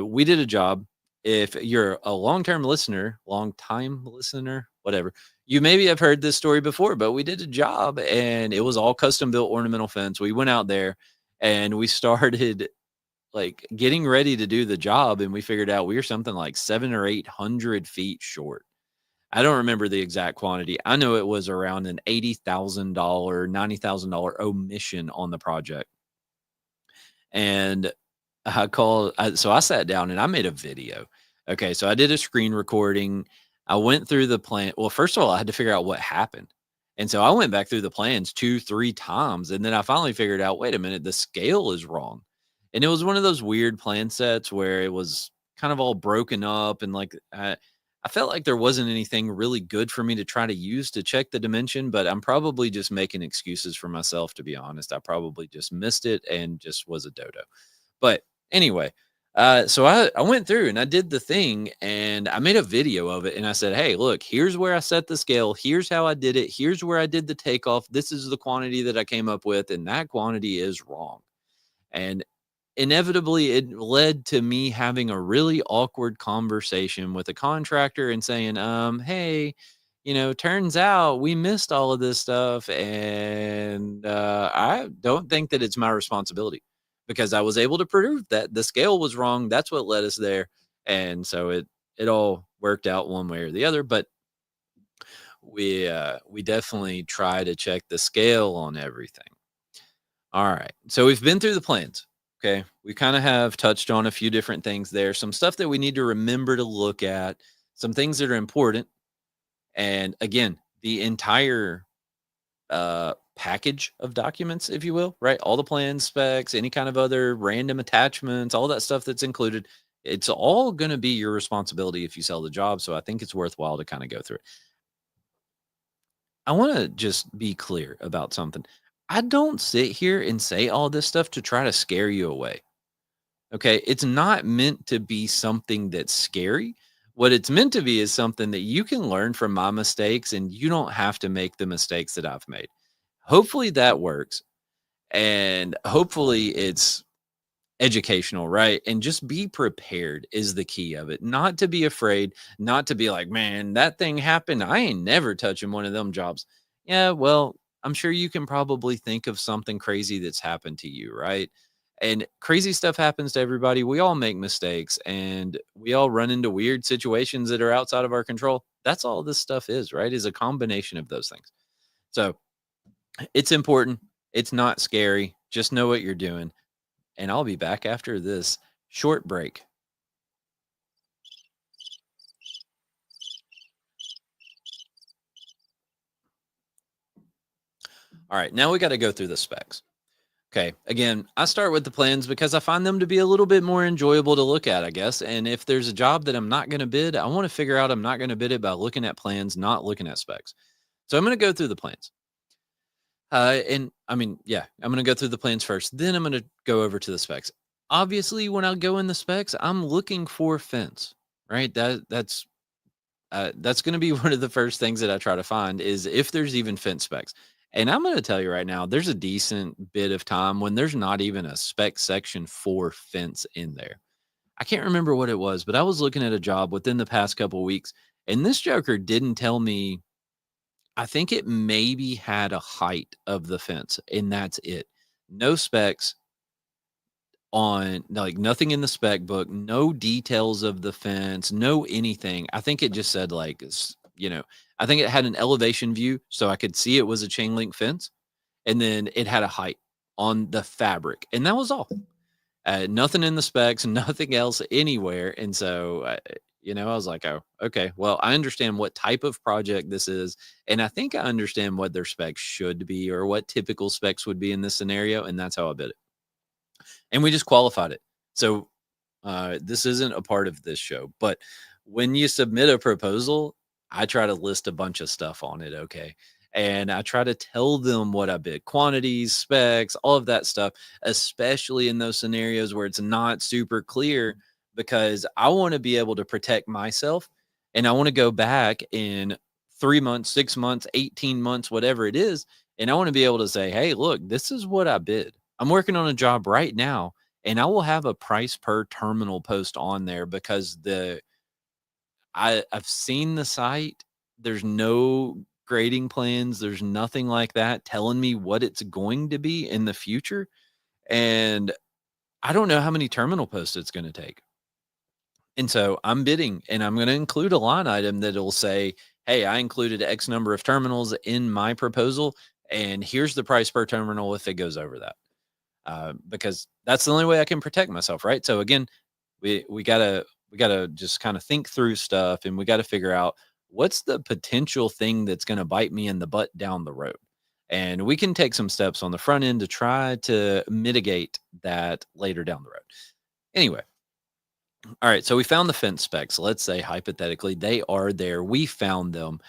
We did a job. If you're a long time listener, whatever, you maybe have heard this story before, but we did a job and it was all custom built ornamental fence. We went out there and we started like getting ready to do the job, and we figured out we were something like 700 or 800 feet short. I don't remember the exact quantity. I know it was around an $80,000, $90,000 omission on the project. And so I sat down and I made a video. Okay, so I did a screen recording. I went through the plan. Well, first of all, I had to figure out what happened. And so I went back through the plans 2, 3 times. And then I finally figured out, wait a minute, the scale is wrong. And it was one of those weird plan sets where it was kind of all broken up. And like, I felt like there wasn't anything really good for me to try to use to check the dimension, but I'm probably just making excuses for myself, to be honest. I probably just missed it and just was a dodo. But anyway, so I went through and I did the thing and I made a video of it and I said, hey, look, here's where I set the scale. Here's how I did it. Here's where I did the takeoff. This is the quantity that I came up with. And that quantity is wrong. And inevitably, it led to me having a really awkward conversation with a contractor and saying, hey, turns out we missed all of this stuff. And I don't think that it's my responsibility because I was able to prove that the scale was wrong. That's what led us there. And so it all worked out one way or the other. But we definitely try to check the scale on everything. All right. So we've been through the plans. Okay. We kind of have touched on a few different things there, some stuff that we need to remember to look at, some things that are important. And again, the entire package of documents, if you will, right? All the plans, specs, any kind of other random attachments, all that stuff that's included. It's all going to be your responsibility if you sell the job. So I think it's worthwhile to kind of go through it. I want to just be clear about something. I don't sit here and say all this stuff to try to scare you away. Okay. It's not meant to be something that's scary. What it's meant to be is something that you can learn from my mistakes and you don't have to make the mistakes that I've made. Hopefully that works. And hopefully it's educational, right? And just be prepared is the key of it. Not to be afraid, not to be like, man, that thing happened. I ain't never touching one of them jobs. Yeah, well, I'm sure you can probably think of something crazy that's happened to you, right? And crazy stuff happens to everybody. We all make mistakes and we all run into weird situations that are outside of our control. That's all this stuff is, right? Is a combination of those things. So it's important. It's not scary. Just know what you're doing. And I'll be back after this short break. All right, now we got to go through the specs. Okay, again, I start with the plans because I find them to be a little bit more enjoyable to look at, I guess. And if there's a job that I'm not going to bid, I want to figure out I'm not going to bid it by looking at plans, not looking at specs. So I'm going to go through the plans. And I mean, yeah, I'm going to go through the plans first. Then I'm going to go over to the specs. Obviously, when I go in the specs, I'm looking for fence, right? That's going to be one of the first things that I try to find is if there's even fence specs. And I'm going to tell you right now, there's a decent bit of time when there's not even a spec section for fence in there. I can't remember what it was, but I was looking at a job within the past couple weeks, and this joker didn't tell me. I think it maybe had a height of the fence, and that's it. No specs on, like, nothing in the spec book, no details of the fence, no anything. I think it just said, like, I think it had an elevation view so I could see it was a chain link fence, and then it had a height on the fabric, and that was all. Nothing in the specs, nothing else anywhere. And so, I was like, oh, okay. Well, I understand what type of project this is. And I think I understand what their specs should be or what typical specs would be in this scenario. And that's how I bid it. And we just qualified it. So this isn't a part of this show, but when you submit a proposal, I try to list a bunch of stuff on it. Okay. And I try to tell them what I bid, quantities, specs, all of that stuff, especially in those scenarios where it's not super clear, because I want to be able to protect myself, and I want to go back in 3 months, 6 months, 18 months, whatever it is. And I want to be able to say, hey, look, this is what I bid. I'm working on a job right now, and I will have a price per terminal post on there because I've seen the site. There's no grading plans. There's nothing like that telling me what it's going to be in the future. And I don't know how many terminal posts it's going to take. And so I'm bidding, and I'm going to include a line item that'll say, hey, I included X number of terminals in my proposal, and here's the price per terminal if it goes over that. Because that's the only way I can protect myself, right? So again, we gotta just kind of think through stuff, and we got to figure out what's the potential thing that's going to bite me in the butt down the road, and we can take some steps on the front end to try to mitigate that later down the road. Anyway, all right, so we found the fence specs. Let's say hypothetically they are there. We found them.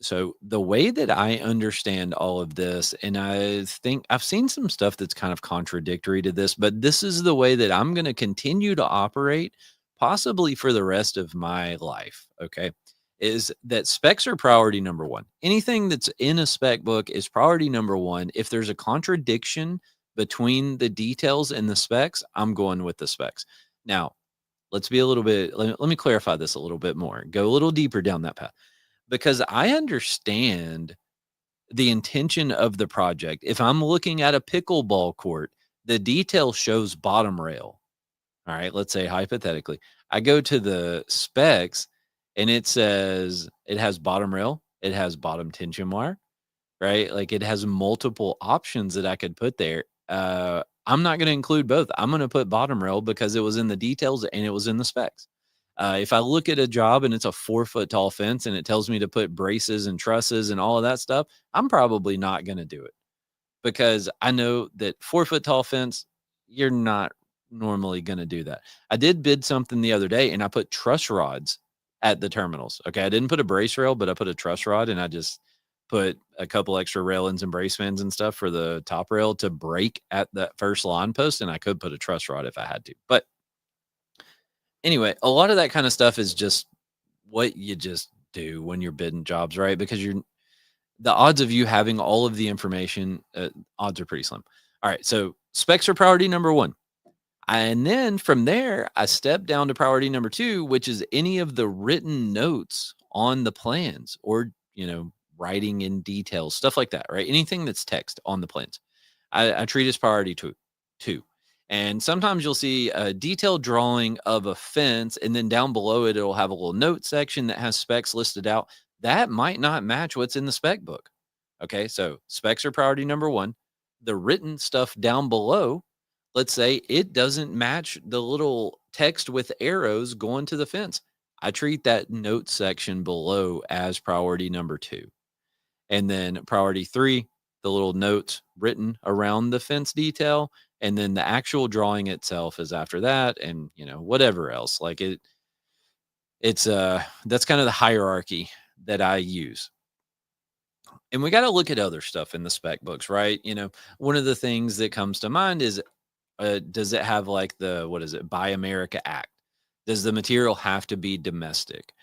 So the way that I understand all of this, and I think I've seen some stuff that's kind of contradictory to this, but this is the way that I'm going to continue to operate, possibly for the rest of my life. Okay. Is that specs are priority number one. Anything that's in a spec book is priority number one. If there's a contradiction between the details and the specs, I'm going with the specs. Now, let's be a little bit, let me clarify this a little bit more, go a little deeper down that path, because I understand the intention of the project. If I'm looking at a pickleball court, the detail shows bottom rail. All right, let's say hypothetically, I go to the specs and it says it has bottom rail, it has bottom tension wire, right? Like it has multiple options that I could put there. I'm not going to include both. I'm going to put bottom rail because it was in the details and it was in the specs. If I look at a job and it's a 4 foot tall fence and it tells me to put braces and trusses and all of that stuff, I'm probably not going to do it, because I know that 4 foot tall fence, you're not normally going to do that. I did bid something the other day and I put truss rods at the terminals. Okay. I didn't put a brace rail, but I put a truss rod, and I just put a couple extra railings and brace fans and stuff for the top rail to break at that first line post. And I could put a truss rod if I had to. But anyway, a lot of that kind of stuff is just what you just do when you're bidding jobs, right? Because the odds of you having all of the information, odds are pretty slim. All right, so specs are priority number one. And then from there, I step down to priority number two, which is any of the written notes on the plans, or, writing in details, stuff like that, right? Anything that's text on the plans. I treat as priority two. And sometimes you'll see a detailed drawing of a fence, and then down below it, it'll have a little note section that has specs listed out. That might not match what's in the spec book. Okay, so specs are priority number one. The written stuff down below, let's say it doesn't match the little text with arrows going to the fence. I treat that note section below as priority number two. And then priority three, the little notes written around the fence detail. And then the actual drawing itself is after that. And, whatever else, like that's kind of the hierarchy that I use. And we got to look at other stuff in the spec books, right? One of the things that comes to mind is, does it have like what is it, Buy America Act? Does the material have to be domestic?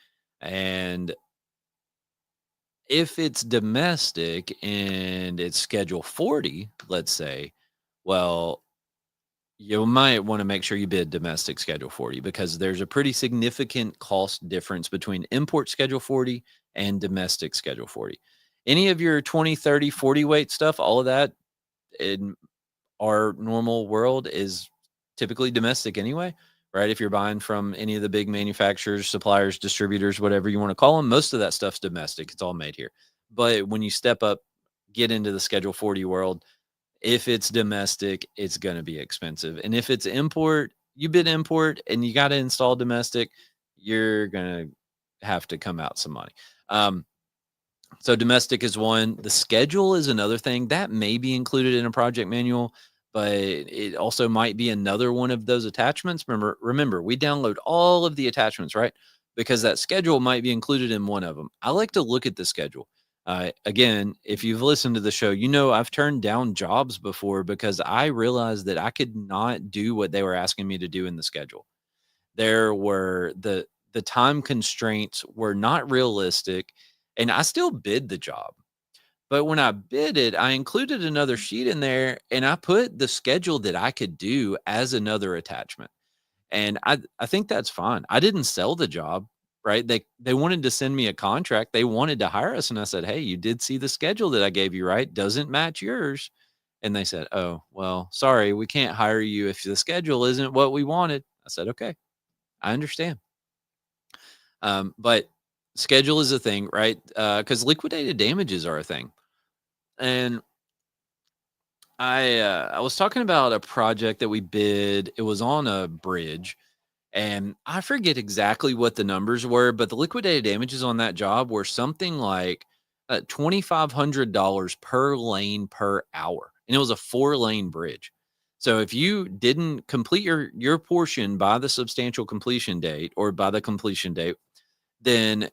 And if it's domestic and it's Schedule 40, let's say, well, You might want to make sure you bid domestic Schedule 40 because there's a pretty significant cost difference between import Schedule 40 and domestic Schedule 40. Any of your 20, 30, 40 weight stuff, all of that in our normal world is typically domestic anyway, right? If you're buying from any of the big manufacturers, suppliers, distributors, whatever you want to call them, most of that stuff's domestic. It's all made here. But when you step up, get into the Schedule 40 world, if it's domestic, it's going to be expensive. And if it's import, you bid import and you got to install domestic, you're going to have to come out some money. So domestic is one. The schedule is another thing that may be included in a project manual, but it also might be another one of those attachments. Remember, we download all of the attachments, right? Because that schedule might be included in one of them. I like to look at the schedule. Again, if you've listened to the show, you know I've turned down jobs before because I realized that I could not do what they were asking me to do in the schedule. There were the time constraints were not realistic, and I still bid the job. But when I bid it, I included another sheet in there and I put the schedule that I could do as another attachment. And I think that's fine. I didn't sell the job, right? They wanted to send me a contract. They wanted to hire us and I said, "Hey, you did see the schedule that I gave you, right? Doesn't match yours." And they said, "Oh, well, sorry, we can't hire you if the schedule isn't what we wanted." I said, "Okay, I understand." But schedule is a thing, right? Because liquidated damages are a thing. And I was talking about a project that we bid. It was on a bridge, and I forget exactly what the numbers were, but the liquidated damages on that job were something like $2,500 per lane per hour, and it was a 4-lane bridge. So if you didn't complete your portion by the substantial completion date or by the completion date, then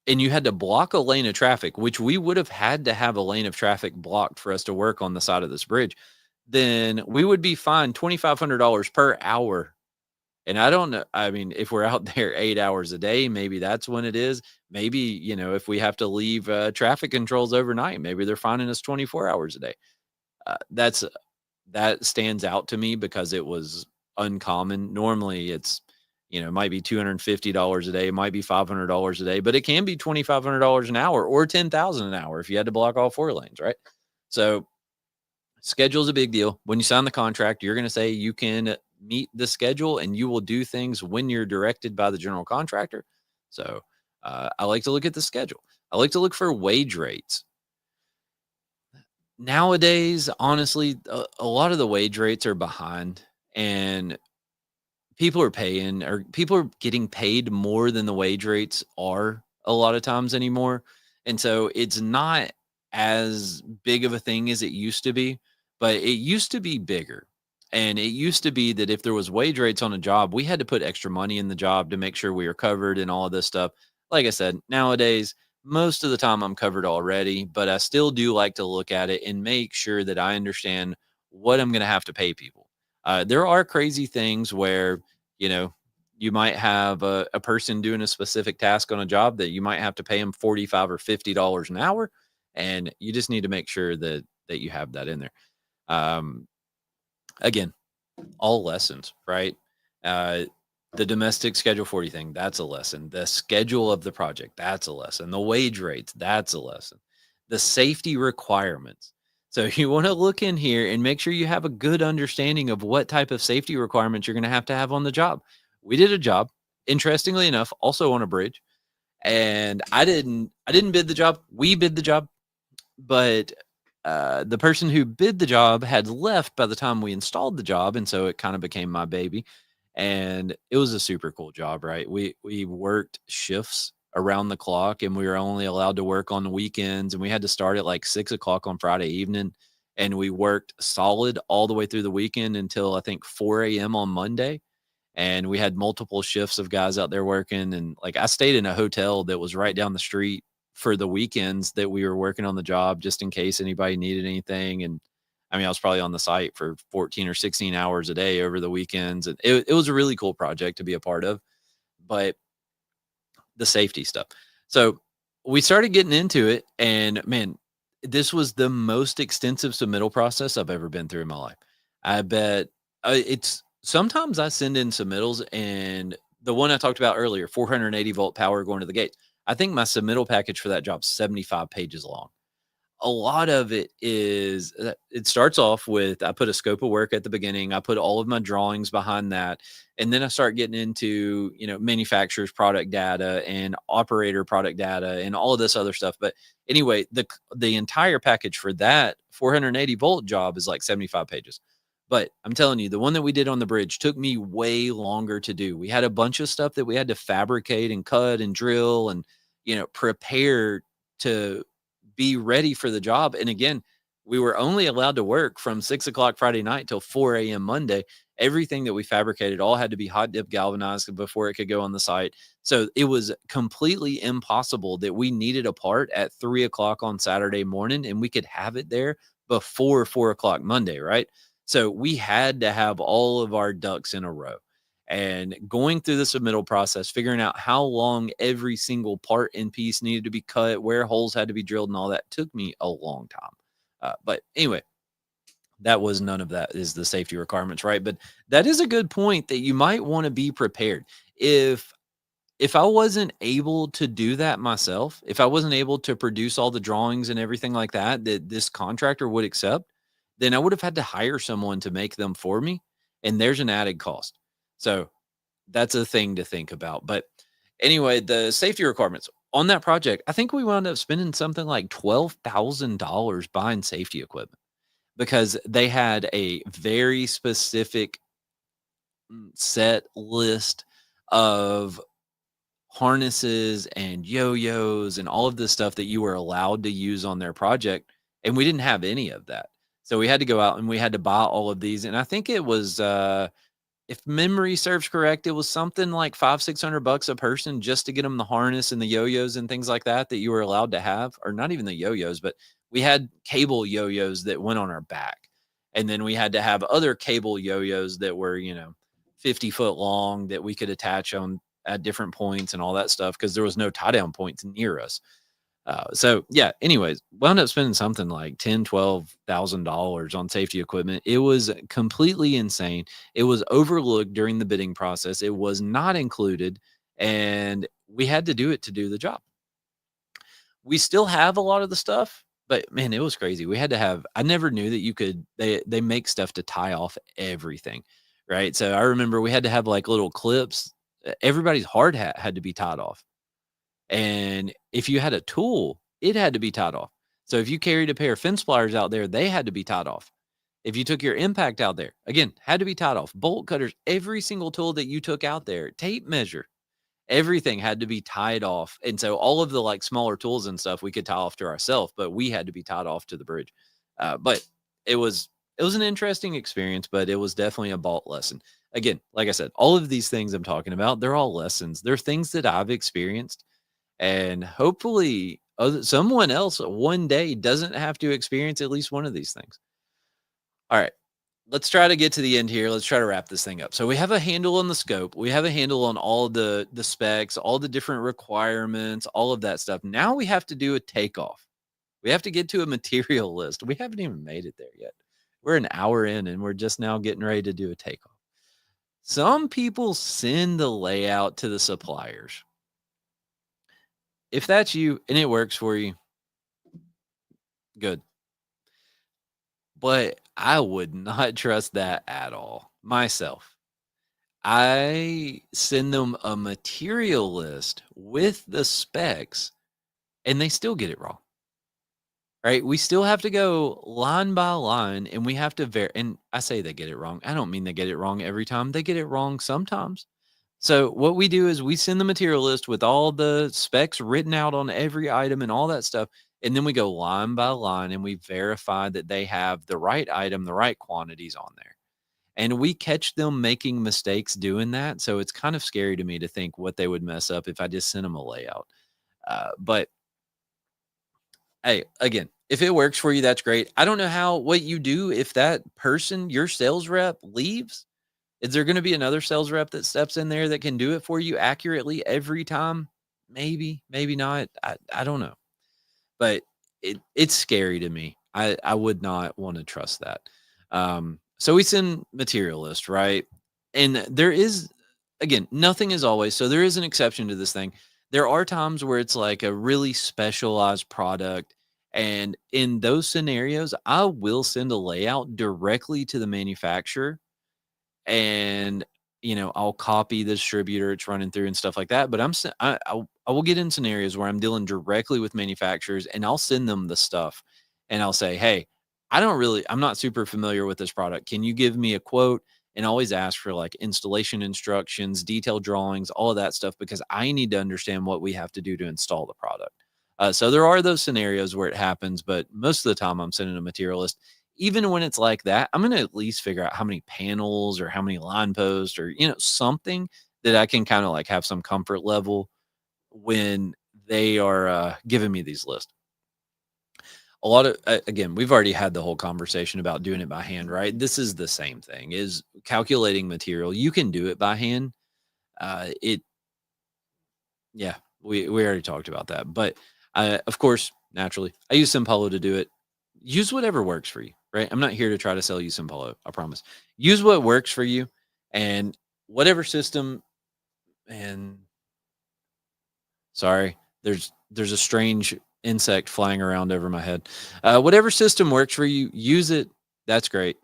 and you had to block a lane of traffic, which we would have had to have a lane of traffic blocked for us to work on the side of this bridge, then we would be fined $2,500 per hour. And I don't know. I mean, if we're out there 8 hours a day, maybe that's when it is. Maybe, if we have to leave traffic controls overnight, maybe they're fining us 24 hours a day. That's that stands out to me because it was uncommon. Normally it's, it might be $250 a day, it might be $500 a day, but it can be $2,500 an hour or 10,000 an hour if you had to block all 4 lanes, right? So schedule is a big deal. When you sign the contract, you're going to say you can meet the schedule and you will do things when you're directed by the general contractor. So I like to look at the schedule. I like to look for wage rates. Nowadays, honestly, a lot of the wage rates are behind and people are getting paid more than the wage rates are a lot of times anymore. And so it's not as big of a thing as it used to be, but it used to be bigger. And it used to be that if there was wage rates on a job, we had to put extra money in the job to make sure we were covered and all of this stuff. Like I said, nowadays, most of the time I'm covered already, but I still do like to look at it and make sure that I understand what I'm going to have to pay people. There are crazy things where, you know, you might have a person doing a specific task on a job that you might have to pay them 45 or $50 an hour. And you just need to make sure that you have that in there. Um, Again, all lessons, right? Uh, the domestic Schedule 40 thing, that's a lesson. The schedule of the project, that's a lesson. The wage rates, that's a lesson. The safety requirements. So you want to look in here and make sure you have a good understanding of what type of safety requirements you're going to have on the job. We did a job, interestingly enough, also on a bridge, and I didn't bid the job. We bid the job, but the person who bid the job had left by the time we installed the job, and so it kind of became my baby. And it was a super cool job, right? We worked shifts around the clock, and we were only allowed to work on the weekends. And we had to start at like 6 o'clock on Friday evening, and we worked solid all the way through the weekend until I think 4 a.m. on Monday. And we had multiple shifts of guys out there working. And like I stayed in a hotel that was right down the street for the weekends that we were working on the job, just in case anybody needed anything. And I mean, I was probably on the site for 14 or 16 hours a day over the weekends. And it was a really cool project to be a part of, but the safety stuff. So we started getting into it, and man, this was the most extensive submittal process I've ever been through in my life. I bet It's sometimes I send in submittals, and the one I talked about earlier, 480-volt power going to the gate. I think my submittal package for that job's 75 pages long. A lot of it is it starts off with I put a scope of work at the beginning. I put all of my drawings behind that. And then I start getting into, manufacturer's product data and operator product data and all of this other stuff. But anyway, the entire package for that 480-volt job is like 75 pages. But I'm telling you, the one that we did on the bridge took me way longer to do. We had a bunch of stuff that we had to fabricate and cut and drill and, prepare to be ready for the job. And again, we were only allowed to work from 6 o'clock Friday night till 4 a.m. Monday. Everything that we fabricated all had to be hot dip galvanized before it could go on the site. So it was completely impossible that we needed a part at 3 o'clock on Saturday morning and we could have it there before 4 o'clock Monday, right? So we had to have all of our ducks in a row. And going through the submittal process, figuring out how long every single part and piece needed to be cut, where holes had to be drilled, and all that took me a long time. But anyway, that was none of that is the safety requirements, right? But that is a good point that you might want to be prepared. If I wasn't able to do that myself, if I wasn't able to produce all the drawings and everything like that that this contractor would accept, then I would have had to hire someone to make them for me. And there's an added cost. So that's a thing to think about. But anyway, the safety requirements on that project, I think we wound up spending something like $12,000 buying safety equipment because they had a very specific set list of harnesses and yo-yos and all of this stuff that you were allowed to use on their project. And we didn't have any of that. So we had to go out and we had to buy all of these. And I think it was if memory serves correct, it was something like 500-600 bucks a person just to get them the harness and the yo-yos and things like that that you were allowed to have, or not even the yo-yos, but we had cable yo-yos that went on our back. And then we had to have other cable yo-yos that were, 50-foot long that we could attach on at different points and all that stuff because there was no tie down points near us. So yeah, anyways, wound up spending something like $10,000-12,000 on safety equipment. It was completely insane. It was overlooked during the bidding process. It was not included, and we had to do it to do the job. We still have a lot of the stuff, but man, it was crazy. We had to have, I never knew that you could, they make stuff to tie off everything, right? So I remember we had to have like little clips. Everybody's hard hat had to be tied off. And if you had a tool, it had to be tied off. So if you carried a pair of fence pliers out there, they had to be tied off. If you took your impact out there, again, had to be tied off. Bolt cutters, every single tool that you took out there, tape measure, everything had to be tied off. And so all of the like smaller tools and stuff we could tie off to ourselves, but we had to be tied off to the bridge. But it was an interesting experience, but it was definitely a bolt lesson. Again, like I said, all of these things I'm talking about, they're all lessons. They're things that I've experienced, and hopefully someone else one day doesn't have to experience at least one of these things. All right, let's try to get to the end here. Let's try to wrap this thing up. So we have a handle on the scope. We have a handle on all the specs, all the different requirements, all of that stuff. Now we have to do a takeoff. We have to get to a material list. We haven't even made it there yet. We're an hour in and we're just now getting ready to do a takeoff. Some people send the layout to the suppliers. If that's you and it works for you, good. But I would not trust that at all myself. I send them a material list with the specs and they still get it wrong. Right? We still have to go line by line and we have to and I say they get it wrong. I don't mean they get it wrong every time. They get it wrong sometimes. So what we do is we send the material list with all the specs written out on every item and all that stuff. And then we go line by line and we verify that they have the right item, the right quantities on there. And we catch them making mistakes doing that. So it's kind of scary to me to think what they would mess up if I just sent them a layout. But hey, again, if it works for you, that's great. I don't know what you do if that person, your sales rep, leaves. Is there gonna be another sales rep that steps in there that can do it for you accurately every time? Maybe, maybe not. I don't know. But it's scary to me. I would not wanna trust that. So we send material list, right? And there is, again, nothing is always. So there is an exception to this thing. There are times where it's like a really specialized product. And in those scenarios, I will send a layout directly to the manufacturer, and I'll copy the distributor it's running through and stuff like that. But I will get in scenarios where I'm dealing directly with manufacturers, and I'll send them the stuff, and I'll say, hey, I'm not super familiar with this product, can you give me a quote? And always ask for like installation instructions, detailed drawings, all of that stuff, because I need to understand what we have to do to install the product. So there are those scenarios where it happens, but most of the time I'm sending a materialist. Even when it's like that, I'm going to at least figure out how many panels or how many line posts or, something that I can kind of like have some comfort level when they are giving me these lists. A lot of, again, we've already had the whole conversation about doing it by hand, right? This is the same thing, is calculating material. You can do it by hand. It, yeah, we already talked about that. But of course, naturally, I use Simpolo to do it. Use whatever works for you, right? I'm not here to try to sell you Simpolo, I promise. Use what works for you, and whatever system. And sorry, there's a strange insect flying around over my head. Whatever system works for you, use it. That's great.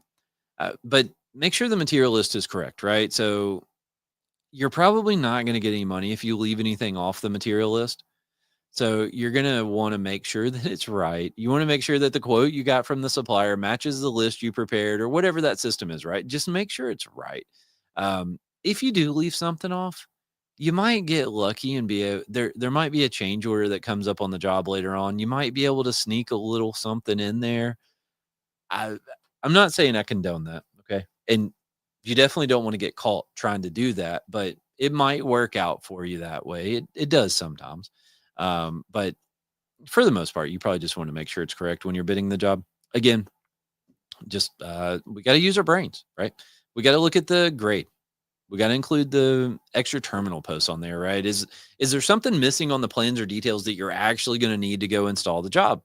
But make sure the material list is correct, right? So you're probably not going to get any money if you leave anything off the material list. So you're going to want to make sure that it's right. You want to make sure that the quote you got from the supplier matches the list you prepared or whatever that system is, right? Just make sure it's right. If you do leave something off, you might get lucky and there might be a change order that comes up on the job later on. You might be able to sneak a little something in there. I I'm not saying I condone that, okay? And you definitely don't want to get caught trying to do that, but it might work out for you that way. It does sometimes. But for the most part, you probably just want to make sure it's correct when you're bidding the job. Again, just we got to use our brains, right? We got to look at the grade. We got to include the extra terminal posts on there, right? Is there something missing on the plans or details that you're actually going to need to go install the job?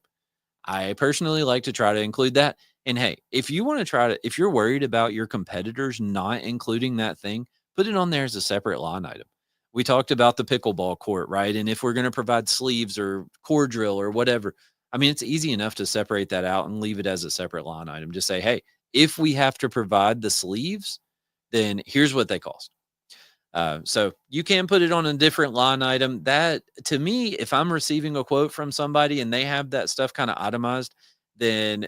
I personally like to try to include that. And hey, if you want to if you're worried about your competitors not including that thing, put it on there as a separate line item. We talked about the pickleball court, right? And if we're going to provide sleeves or core drill or whatever, I mean, it's easy enough to separate that out and leave it as a separate line item. Just say, hey, if we have to provide the sleeves, then here's what they cost. So you can put it on a different line item. That, to me, if I'm receiving a quote from somebody and they have that stuff kind of itemized, then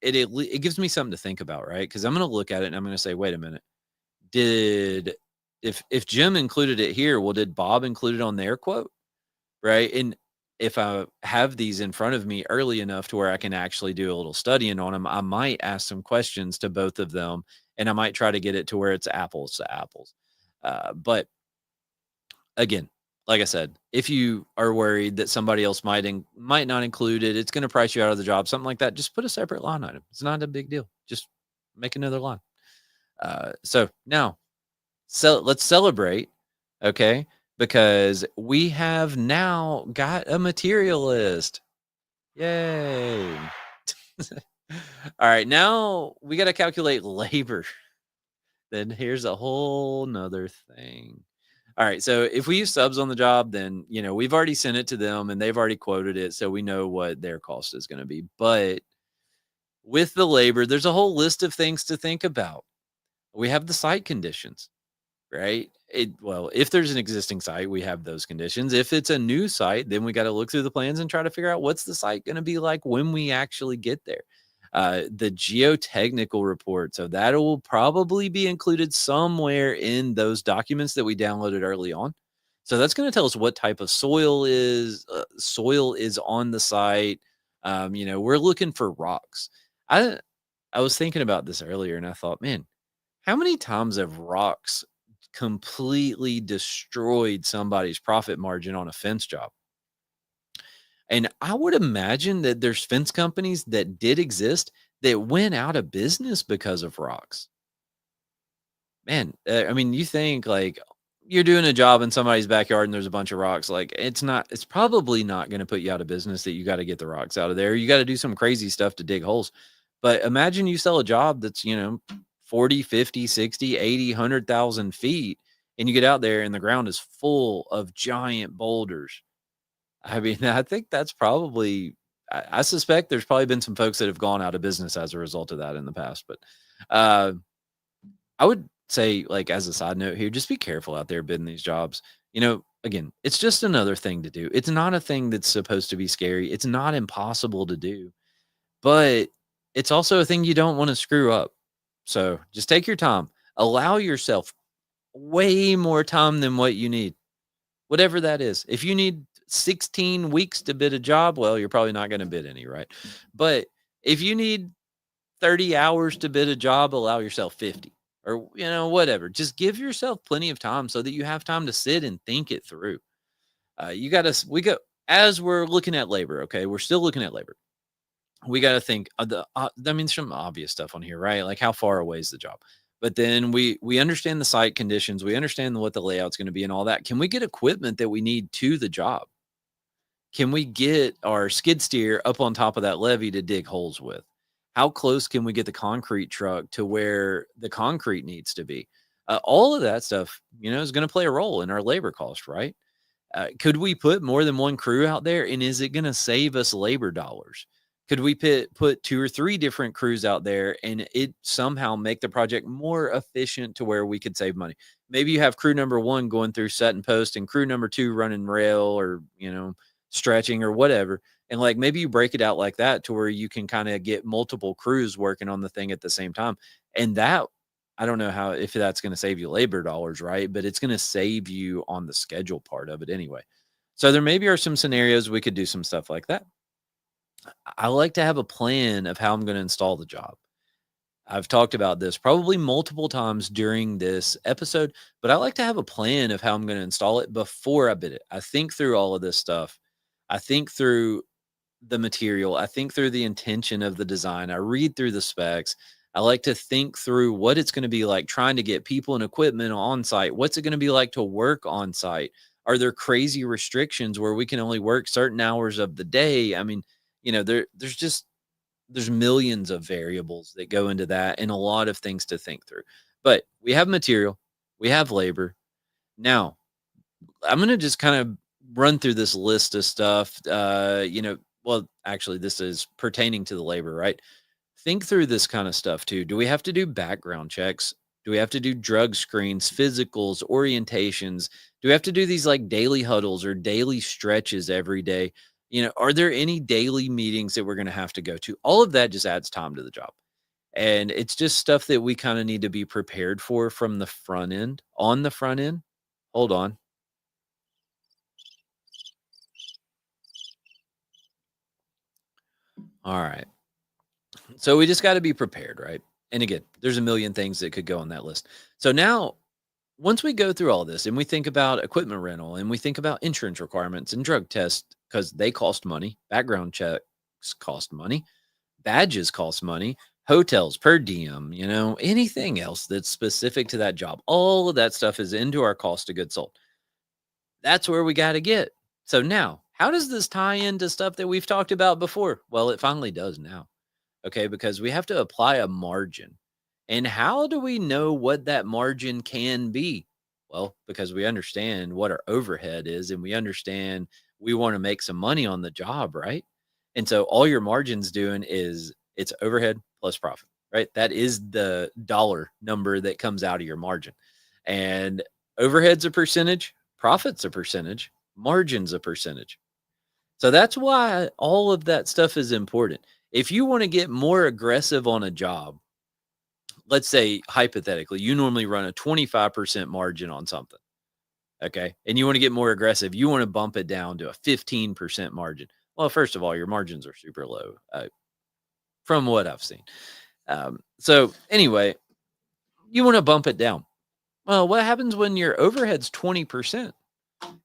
it gives me something to think about, right? Because I'm going to look at it and I'm going to say, wait a minute, did if Jim included it here, well, did Bob include it on their quote, right? And if I have these in front of me early enough to where I can actually do a little studying on them, I might ask some questions to both of them, and I might try to get it to where it's apples to apples. But again, like I said, if you are worried that somebody else might not include it, it's going to price you out of the job, something like that, just put a separate line item. It's not a big deal. Just make another line. So now, let's celebrate, okay? Because we have now got a materialist. Yay! All right, now we got to calculate labor. Then here's a whole nother thing. All right. So if we use subs on the job, then, we've already sent it to them and they've already quoted it. So we know what their cost is going to be. But with the labor, there's a whole list of things to think about. We have the site conditions, right? Well, if there's an existing site, we have those conditions. If it's a new site, then we got to look through the plans and try to figure out what's the site going to be like when we actually get there. The geotechnical report. So that will probably be included somewhere in those documents that we downloaded early on. So that's going to tell us what type of soil is on the site. We're looking for rocks. I was thinking about this earlier and I thought, man, how many times have rocks completely destroyed somebody's profit margin on a fence job? And I would imagine that there's fence companies that did exist that went out of business because of rocks. Man, I mean, you think like you're doing a job in somebody's backyard and there's a bunch of rocks, like it's probably not going to put you out of business that you got to get the rocks out of there. You got to do some crazy stuff to dig holes. But imagine you sell a job that's, 40, 50, 60, 80, 100,000 feet. And you get out there and the ground is full of giant boulders. I mean, I think that's probably, I suspect there's probably been some folks that have gone out of business as a result of that in the past. But uh, I would say, like, as a side note here, just be careful out there bidding these jobs. Again, it's just another thing to do. It's not a thing that's supposed to be scary. It's not impossible to do, but it's also a thing you don't want to screw up. So just take your time. Allow yourself way more time than what you need, whatever that is. If you need 16 weeks to bid a job, well, you're probably not going to bid any, right? But if you need 30 hours to bid a job, allow yourself 50 or, whatever. Just give yourself plenty of time so that you have time to sit and think it through. As we're looking at labor, okay, we're still looking at labor. We got to think of some obvious stuff on here, right? Like how far away is the job? But then we understand the site conditions, we understand what the layout's going to be and all that. Can we get equipment that we need to the job? Can we get our skid steer up on top of that levee to dig holes with? How close can we get the concrete truck to where the concrete needs to be? All of that stuff, is going to play a role in our labor cost, right? Could we put more than one crew out there, and is it going to save us labor dollars? Could we put 2 or 3 different crews out there and it somehow make the project more efficient to where we could save money? Maybe you have crew number 1 going through set and post and crew number 2 running rail or, stretching or whatever. And like maybe you break it out like that to where you can kind of get multiple crews working on the thing at the same time. And that, I don't know if that's going to save you labor dollars, right? But it's going to save you on the schedule part of it anyway. So there maybe are some scenarios we could do some stuff like that. I like to have a plan of how I'm going to install the job. I've talked about this probably multiple times during this episode, but I like to have a plan of how I'm going to install it before I bid it. I think through all of this stuff. I think through the material. I think through the intention of the design. I read through the specs. I like to think through what it's going to be like trying to get people and equipment on site. What's it going to be like to work on site? Are there crazy restrictions where we can only work certain hours of the day? I mean, there's millions of variables that go into that and a lot of things to think through. But we have material, we have labor. Now, I'm going to just kind of run through this list of stuff. Well, actually, this is pertaining to the labor, right? Think through this kind of stuff too. Do we have to do background checks? Do we have to do drug screens, physicals, orientations? Do we have to do these like daily huddles or daily stretches every day? Are there any daily meetings that we're going to have to go to? All of that just adds time to the job. And it's just stuff that we kind of need to be prepared for from the front end. On the front end, hold on. All right. So we just got to be prepared, right? And again, there's a million things that could go on that list. So now, once we go through all this and we think about equipment rental and we think about insurance requirements and drug tests, because they cost money, background checks cost money, badges cost money, hotels per diem, anything else that's specific to that job, all of that stuff is into our cost of goods sold. That's where we got to get. So now, how does this tie into stuff that we've talked about before? Well, it finally does now. Okay, because we have to apply a margin. And how do we know what that margin can be? Well, because we understand what our overhead is and we understand we want to make some money on the job, right? And so all your margin's doing is it's overhead plus profit, right? That is the dollar number that comes out of your margin. And overhead's a percentage, profit's a percentage, margin's a percentage. So that's why all of that stuff is important. If you want to get more aggressive on a job, let's say hypothetically, you normally run a 25% margin on something. Okay. And you want to get more aggressive. You want to bump it down to a 15% margin. Well, first of all, your margins are super low from what I've seen. So anyway, you want to bump it down. Well, what happens when your overhead's 20%?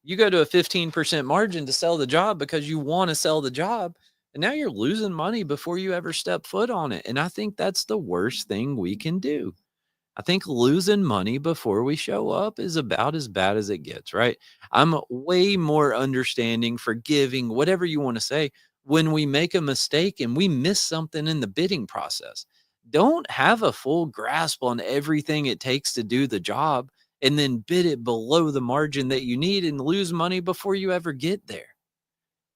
You go to a 15% margin to sell the job because you want to sell the job. And now you're losing money before you ever step foot on it. And I think that's the worst thing we can do. I think losing money before we show up is about as bad as it gets, right? I'm way more understanding, forgiving, whatever you want to say, when we make a mistake and we miss something in the bidding process. Don't have a full grasp on everything it takes to do the job and then bid it below the margin that you need and lose money before you ever get there.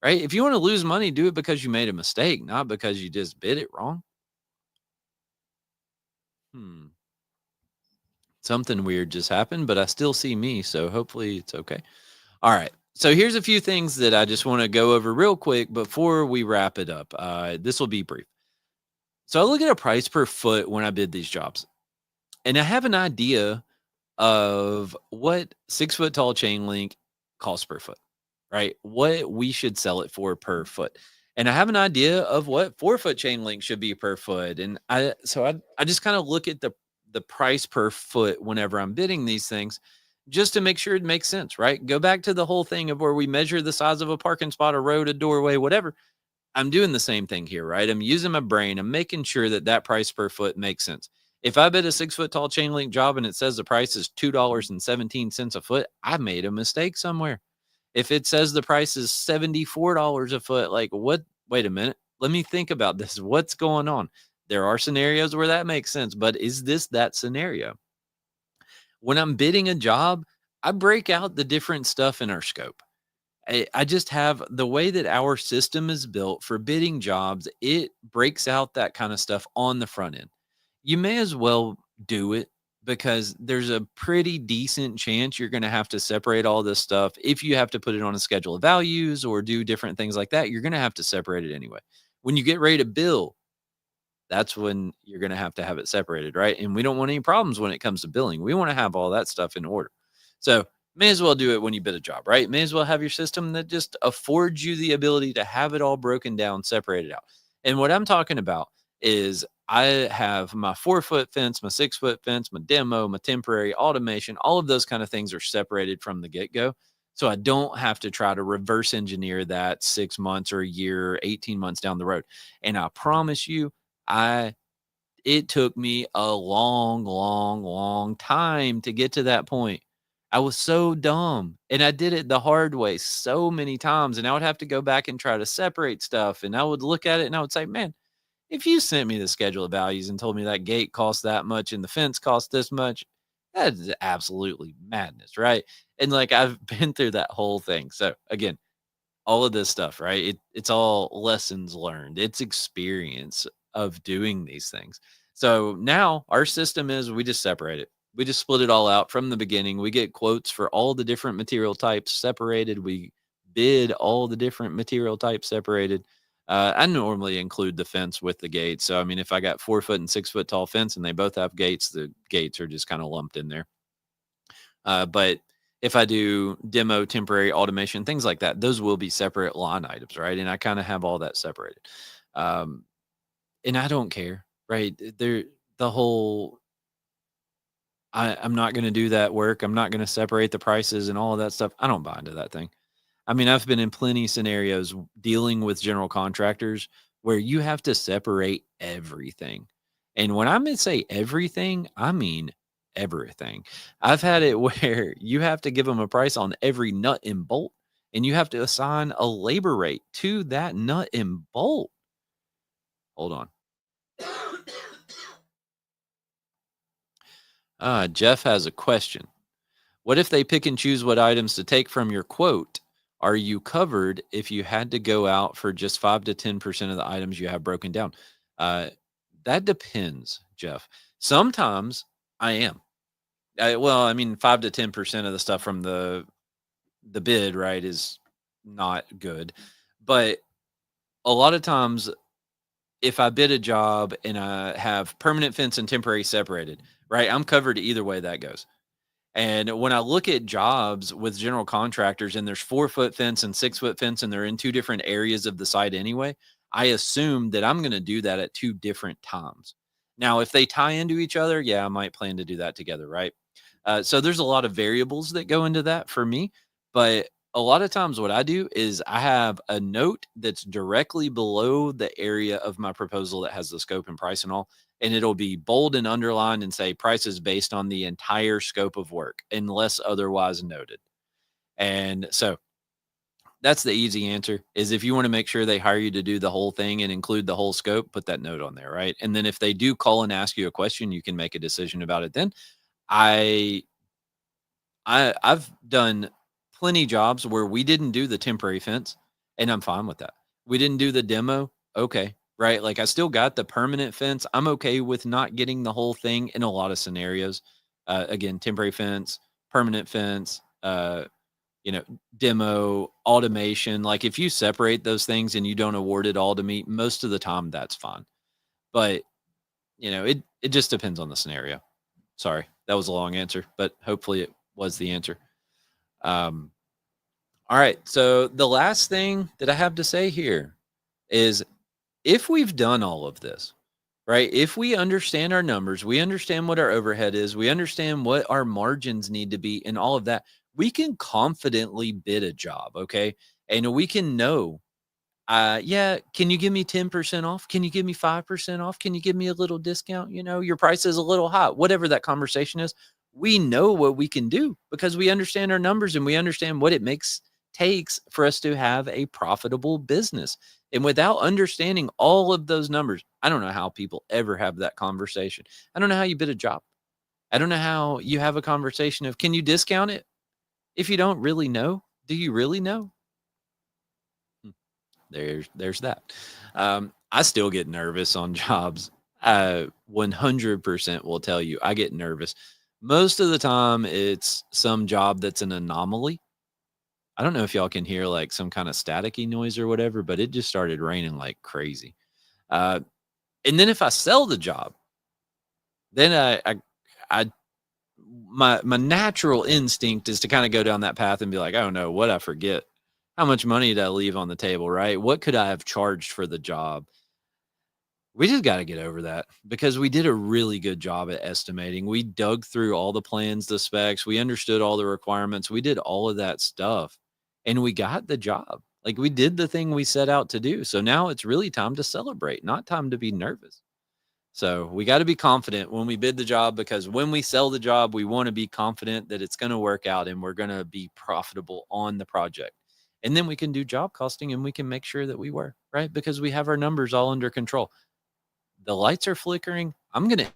Right? If you want to lose money, do it because you made a mistake, not because you just bid it wrong. Hmm. Something weird just happened, but I still see me, so hopefully it's okay. All right. So here's a few things that I just want to go over real quick before we wrap it up. This will be brief. So I look at a price per foot when I bid these jobs, and I have an idea of what 6 foot tall chain link costs per foot, right? What we should sell it for per foot. And I have an idea of what 4 foot chain link should be per foot. And I just kind of look at the price per foot whenever I'm bidding these things just to make sure it makes sense, right? Go back to the whole thing of where we measure the size of a parking spot, a road, a doorway, whatever. I'm doing the same thing here, right? I'm using my brain. I'm making sure that that price per foot makes sense. If I bid a 6 foot tall chain link job and it says the price is $2.17 a foot, I made a mistake somewhere. If it says the price is $74 a foot, like what? Wait a minute. Let me think about this. What's going on? There are scenarios where that makes sense, but is this that scenario? When I'm bidding a job, I break out the different stuff in our scope. I just have the way that our system is built for bidding jobs, it breaks out that kind of stuff on the front end. You may as well do it because there's a pretty decent chance you're going to have to separate all this stuff. If you have to put it on a schedule of values or do different things like that, you're going to have to separate it anyway. When you get ready to bill, that's when you're going to have it separated, right? And we don't want any problems when it comes to billing. We want to have all that stuff in order. So, may as well do it when you bid a job, right? May as well have your system that just affords you the ability to have it all broken down, separated out. And what I'm talking about is I have my 4 foot fence, my 6 foot fence, my demo, my temporary automation, all of those kind of things are separated from the get go. So I don't have to try to reverse engineer that 6 months or a year, 18 months down the road. And I promise you, I it took me a long, long, long time to get to that point. I was so dumb and I did it the hard way so many times. And I would have to go back and try to separate stuff. And I would look at it and I would say, man, if you sent me the schedule of values and told me that gate costs that much and the fence costs this much, that is absolutely madness, right? And like I've been through that whole thing. So again, all of this stuff, right? It's all lessons learned. It's experience of doing these things. So now our system is we just separate it. We just split it all out from the beginning. We get quotes for all the different material types separated. We bid all the different material types separated. I normally include the fence with the gates. So I mean, if I got 4 foot and 6 foot tall fence and they both have gates, the gates are just kind of lumped in there. But if I do demo, temporary automation, things like that, those will be separate line items, right? And I kind of have all that separated. Um, and I don't care, right? The whole I'm not going to do that work. I'm not going to separate the prices and all of that stuff. I don't buy into that thing. I mean, I've been in plenty scenarios dealing with general contractors where you have to separate everything. And when I mean say everything, I mean everything. I've had it where you have to give them a price on every nut and bolt, and you have to assign a labor rate to that nut and bolt. Hold on. Jeff has a question. What if they pick and choose what items to take from your quote? Are you covered if you had to go out for just 5 to 10% of the items you have broken down? Uh, that depends, Jeff. Sometimes I am. Well, I mean, 5 to 10% of the stuff from the bid, right, is not good. But a lot of times, if I bid a job and I have permanent fence and temporary separated, right, I'm covered either way that goes. And when I look at jobs with general contractors and there's 4 foot fence and 6 foot fence and they're in two different areas of the site anyway, I assume that I'm going to do that at two different times. Now, if they tie into each other, yeah, I might plan to do that together, right? So there's a lot of variables that go into that for me. But a lot of times, what I do is I have a note that's directly below the area of my proposal that has the scope and price and all, and it'll be bold and underlined and say prices based on the entire scope of work, unless otherwise noted. And so That's the easy answer, is if you want to make sure they hire you to do the whole thing and include the whole scope, put that note on there, right? And then if they do call and ask you a question, you can make a decision about it then. I I've done plenty jobs where we didn't do the temporary fence, and I'm fine with that. We didn't do the demo, okay, right? Like I still got the permanent fence. I'm okay with not getting the whole thing in a lot of scenarios. Again, temporary fence, permanent fence, you know, demo, automation. Like if you separate those things and you don't award it all to me, most of the time that's fine. But it just depends on the scenario. Sorry, that was a long answer, but hopefully it was the answer. Um, all right. So the last thing that I have to say here is if we've done all of this, right? If we understand our numbers, we understand what our overhead is, we understand what our margins need to be, and all of that, we can confidently bid a job. Okay. And we can know, yeah, can you give me 10% off? Can you give me 5% off? Can you give me a little discount? Your price is a little high, whatever that conversation is. We know what we can do because we understand our numbers and we understand what it takes for us to have a profitable business. And without understanding all of those numbers, I don't know how people ever have that conversation. I don't know how you bid a job. I don't know how you have a conversation of, can you discount it? If you don't really know, do you really know? There's that. I still get nervous on jobs. 100% will tell you I get nervous. Most of the time, it's some job that's an anomaly. I don't know if y'all can hear like some kind of staticky noise or whatever, but it just started raining like crazy. Uh, and then if I sell the job, then I my natural instinct is to kind of go down that path and be like, oh no, what I forget. How much money did I leave on the table, right? What could I have charged for the job? We just got to get over that because we did a really good job at estimating. We dug through all the plans, the specs, we understood all the requirements. We did all of that stuff and we got the job. Like we did the thing we set out to do. So now it's really time to celebrate, not time to be nervous. So we got to be confident when we bid the job because when we sell the job, we want to be confident that it's going to work out and we're going to be profitable on the project. And then we can do job costing and we can make sure that we were, right? Because we have our numbers all under control. The lights are flickering. I'm going to